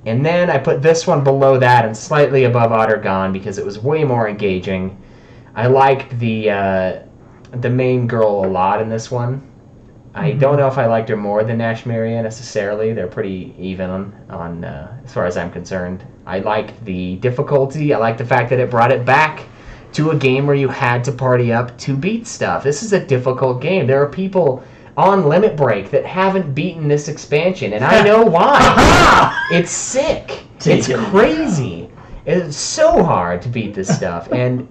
And then I put this one below that and slightly above Otter Gone because it was way more engaging. I liked the main girl a lot in this one. I don't know if I liked her more than Nashmeria necessarily. They're pretty even on as far as I'm concerned. I liked the difficulty. I liked the fact that it brought it back to a game where you had to party up to beat stuff. This is a difficult game. There are people on Limit Break that haven't beaten this expansion, and I know why. It's sick. It's crazy. It's so hard to beat this stuff, and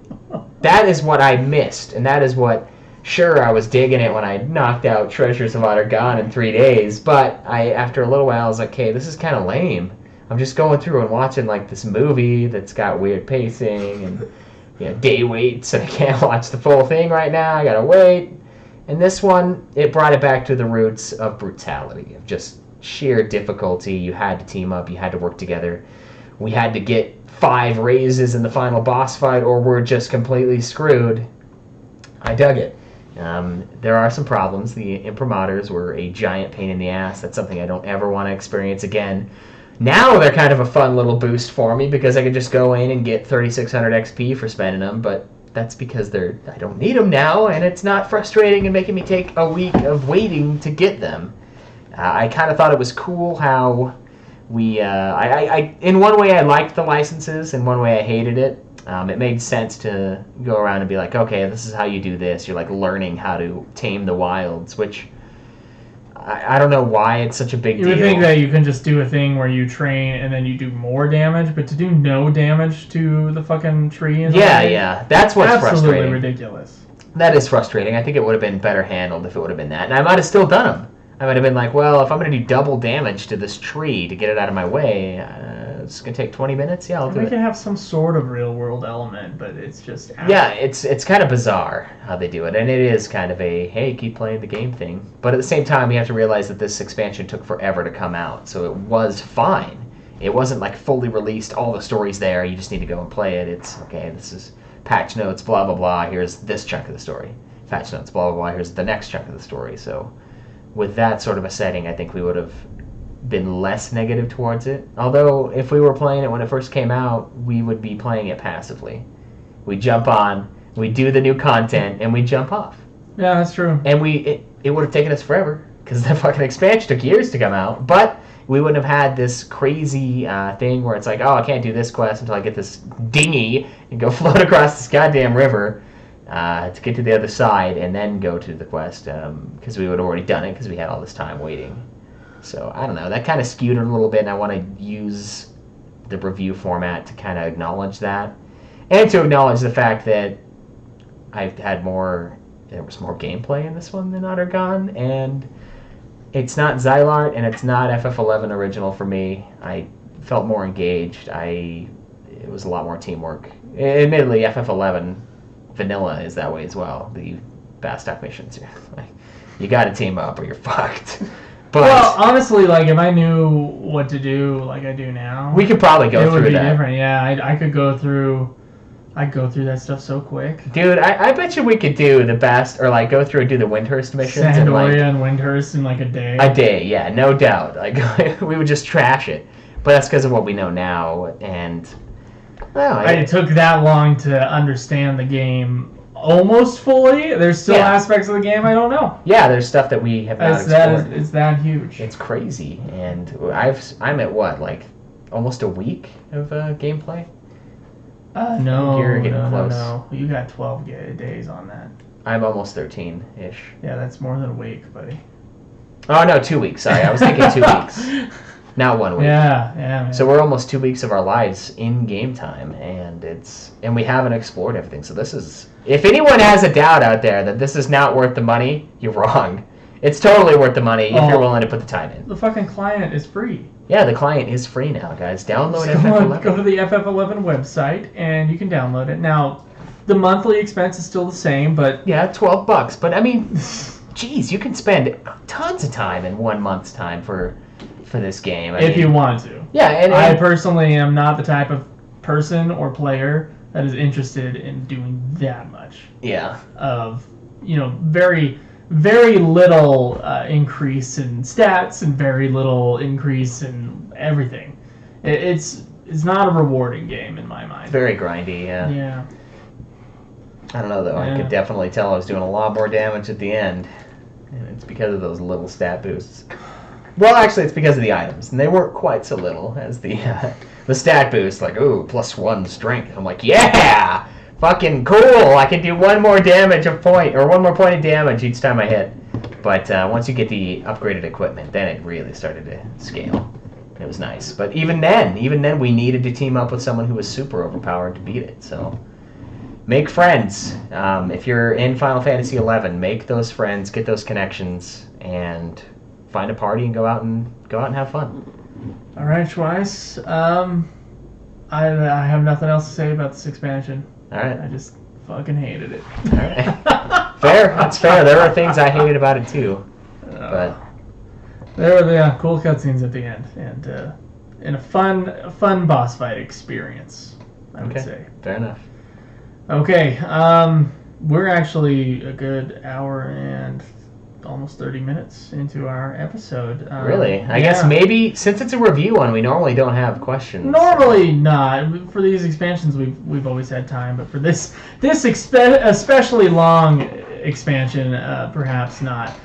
that is what I missed, and that is what... Sure, I was digging it when I knocked out Treasures of Otter Gone in 3 days, but after a little while, I was like, okay, this is kind of lame. I'm just going through and watching like this movie that's got weird pacing and day waits, and I can't watch the full thing right now. I gotta wait. And this one, it brought it back to the roots of brutality, of just sheer difficulty. You had to team up, you had to work together. We had to get 5 raises in the final boss fight, or we're just completely screwed. I dug it. There are some problems. The imprimaturs were a giant pain in the ass. That's something I don't ever want to experience again. Now they're kind of a fun little boost for me because I could just go in and get 3,600 XP for spending them, but that's because I don't need them now, and it's not frustrating and making me take a week of waiting to get them. I kind of thought it was cool how we... in one way I liked the licenses, in one way I hated it. It made sense to go around and be like, okay, this is how you do this. You're like learning how to tame the wilds, which I don't know why it's such a big deal. You would think that you can just do a thing where you train and then you do more damage, but to do no damage to the fucking tree is that's what's absolutely frustrating. Ridiculous. That is frustrating. I think it would have been better handled if it would have been that, and I might have still done them. I might have been like, well, if I'm going to do double damage to this tree to get it out of my way, it's going to take 20 minutes? Yeah, I'll do it. They can have some sort of real-world element, but it's just... Yeah, it's kind of bizarre how they do it, and it is kind of a, hey, keep playing the game thing. But at the same time, you have to realize that this expansion took forever to come out, so it was fine. It wasn't like fully released, all the stories there, you just need to go and play it. It's, okay, this is patch notes, blah, blah, blah, here's this chunk of the story. Patch notes, blah, blah, blah, here's the next chunk of the story, so... With that sort of a setting, I think we would have been less negative towards it. Although, if we were playing it when it first came out, we would be playing it passively. We jump on, we do the new content, and we jump off. Yeah, that's true. And it would have taken us forever, because the fucking expansion took years to come out. But we wouldn't have had this crazy thing where it's like, oh, I can't do this quest until I get this dinghy and go float across this goddamn river. To get to the other side and then go to the quest, because we would have already done it because we had all this time waiting. So, I don't know, that kind of skewed it a little bit, and I want to use the review format to kind of acknowledge that, and to acknowledge the fact that I've had more there was more gameplay in this one than Ottergon, and it's not Xylart, and it's not FF11 original for me. I felt more engaged. It was a lot more teamwork. Admittedly, FF11 vanilla is that way as well. The Bastok missions, you got to team up or you're fucked. But well, honestly, like if I knew what to do like I do now, we could probably go through that. It would be different. Yeah, I could go through. I'd go through that stuff so quick. Dude, I bet you we could do the best, or like go through and do the Windhurst missions. Sandoria and Windhurst in like a day. A day, yeah, no doubt. Like we would just trash it. But that's because of what we know now, and well, it took that long to understand the game almost fully. There's still aspects of the game I don't know. Yeah, there's stuff that we have not explored. It's that huge. It's crazy, and I'm at what, like almost a week of gameplay. No, you're getting close. No. You got 12 days on that. I'm almost 13-ish. Yeah, that's more than a week, buddy. Oh no, 2 weeks. Sorry, I was thinking 2 weeks. Not 1 week. Yeah, man. So we're almost 2 weeks of our lives in game time, and we haven't explored everything. So this is, if anyone has a doubt out there that this is not worth the money, you're wrong. It's totally worth the money if you're willing to put the time in. The fucking client is free. Yeah, the client is free now, guys. Download so FF11. Go to the FF11 website and you can download it. Now, the monthly expense is still the same, but yeah, $12. But I mean, geez, you can spend tons of time in 1 month's time for this game. If you want to. Yeah, and I personally am not the type of person or player that is interested in doing that much. Yeah. Of, very, very little increase in stats and very little increase in everything. It's not a rewarding game in my mind. Very grindy, yeah. Yeah. I don't know, though. Yeah. I could definitely tell I was doing a lot more damage at the end. And it's because of those little stat boosts. Well, actually, it's because of the items. And they weren't quite so little as the stat boost. Like, ooh, +1 strength. I'm like, yeah! Fucking cool! I can do one more point of damage each time I hit. But once you get the upgraded equipment, then it really started to scale. It was nice. But even then, we needed to team up with someone who was super overpowered to beat it. So, make friends. If you're in Final Fantasy XI, make those friends, get those connections, and find a party and go out and have fun. All right, Schweiss. I have nothing else to say about this expansion. All right. I just fucking hated it. All right. Fair. That's fair. There are things I hated about it too, but there were the cool cutscenes at the end, and a fun boss fight experience, I would say. Fair enough. Okay. We're actually a good hour and almost 30 minutes into our episode. Really? I guess maybe since it's a review one, we normally don't have questions. Normally not. For these expansions, we've always had time, but for this especially long expansion, perhaps not.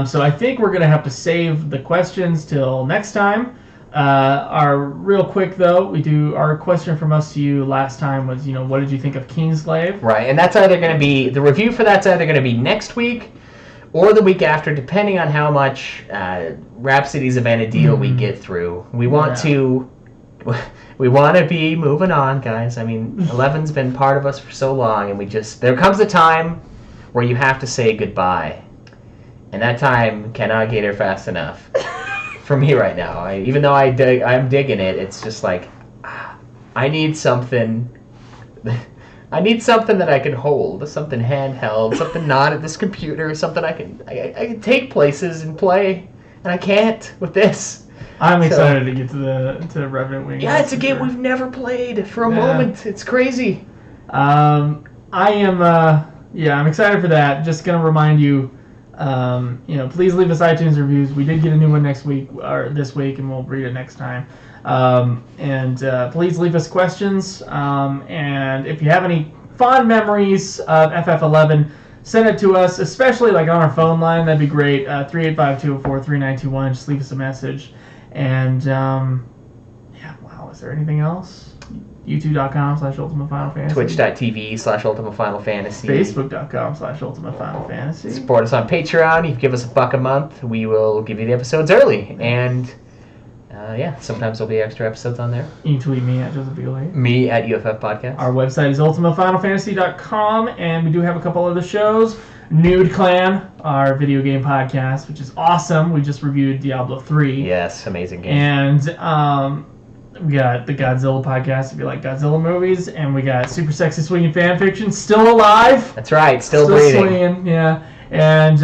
So I think we're gonna have to save the questions till next time. Our real quick though, our question from us to you last time was, what did you think of Kingslave? Right, and that's either gonna be the review for that's either gonna be next week or the week after, depending on how much Rhapsodies of Anadil we get through. We want to be moving on, guys. I mean, 11's been part of us for so long, and there comes a time where you have to say goodbye, and that time cannot get here fast enough for me right now. Even though I'm digging it, it's just like I need something. I need something that I can hold, something handheld, something not at this computer, something I can take places and play, and I can't with this. I'm excited to get to Revenant Wings. Yeah, it's a game we've never played for a moment. It's crazy. I'm excited for that. Just gonna remind you, please leave us iTunes reviews. We did get a new one this week, and we'll read it next time. Please leave us questions. And if you have any fond memories of FF11, send it to us, especially like on our phone line. That'd be great. 385-204-3921. Just leave us a message. And is there anything else? YouTube.com/Ultima Final Fantasy. Twitch.tv/Ultima Final Fantasy. Facebook.com/Ultima Final Fantasy. Support us on Patreon. You give us $1 a month. We will give you the episodes early. And sometimes there'll be extra episodes on there. You can tweet me at Joseph Adoulin. Me at UFF Podcast. Our website is ultimafinalfantasy.com, and we do have a couple other shows. Nude Clan, our video game podcast, which is awesome. We just reviewed Diablo 3. Yes, amazing game. And we got the Godzilla podcast if you like Godzilla movies, and we got Super Sexy Swinging Fanfiction, still alive. That's right, still breathing. Swinging, yeah. And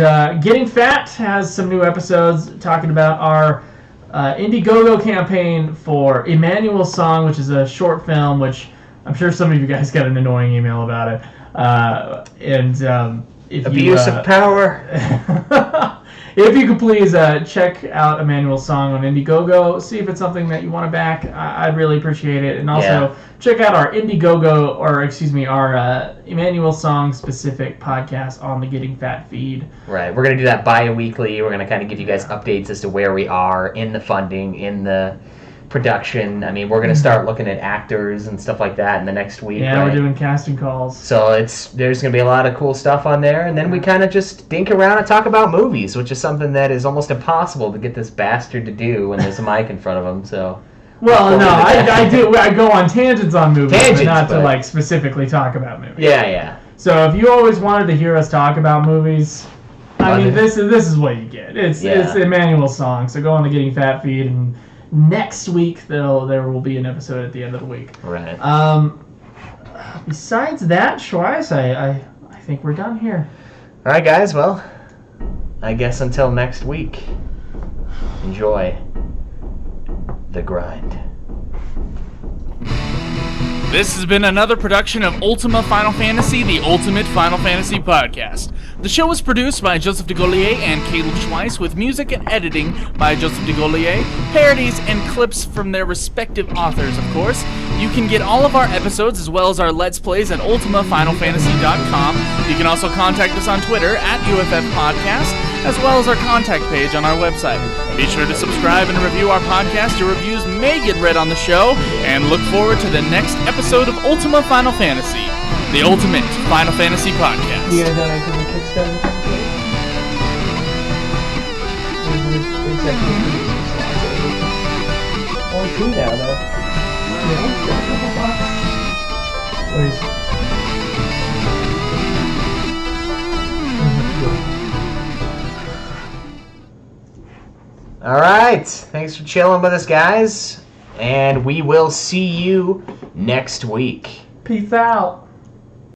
Getting Fat has some new episodes talking about our Indiegogo campaign for Emmanuel's Song, which is a short film, which I'm sure some of you guys got an annoying email about it. If Abuse of power. If you could please check out Emmanuel's Song on Indiegogo, see if it's something that you want to back. I'd really appreciate it. And also check out our Indiegogo, our Emmanuel's Song specific podcast on the Getting Fat feed. Right. We're going to do that bi-weekly. We're going to kind of give you guys updates as to where we are in the funding, in the production. I mean, we're going to start looking at actors and stuff like that in the next week. Yeah, right? We're doing casting calls. So there's going to be a lot of cool stuff on there, and then we kind of just dink around and talk about movies, which is something that is almost impossible to get this bastard to do when there's a mic in front of him. So. Well, no, I do. I go on tangents on movies, but not to like specifically talk about movies. Yeah. So if you always wanted to hear us talk about movies, I mean, this is what you get. It's Emmanuel's Song. So go on the Getting Fat feed, and next week there will be an episode at the end of the week. Right. Besides that, Schweiss, I think we're done here. All right, guys. Well, I guess until next week, enjoy the grind. This has been another production of Ultima Final Fantasy, the Ultimate Final Fantasy Podcast. The show was produced by Joseph DeGaulier and Caleb Schweiss, with music and editing by Joseph DeGaulier, parodies and clips from their respective authors, of course. You can get all of our episodes as well as our Let's Plays at ultimafinalfantasy.com. You can also contact us on Twitter at UFF Podcast, as well as our contact page on our website. Be sure to subscribe and review our podcast. Your reviews may get read on the show, and look forward to the next episode of Ultima Final Fantasy, the Ultimate Final Fantasy Podcast. You guys know I can Kickstarter campaign? Only 2 now, though. What is it? All right. Thanks for chilling with us, guys. And we will see you next week. Peace out.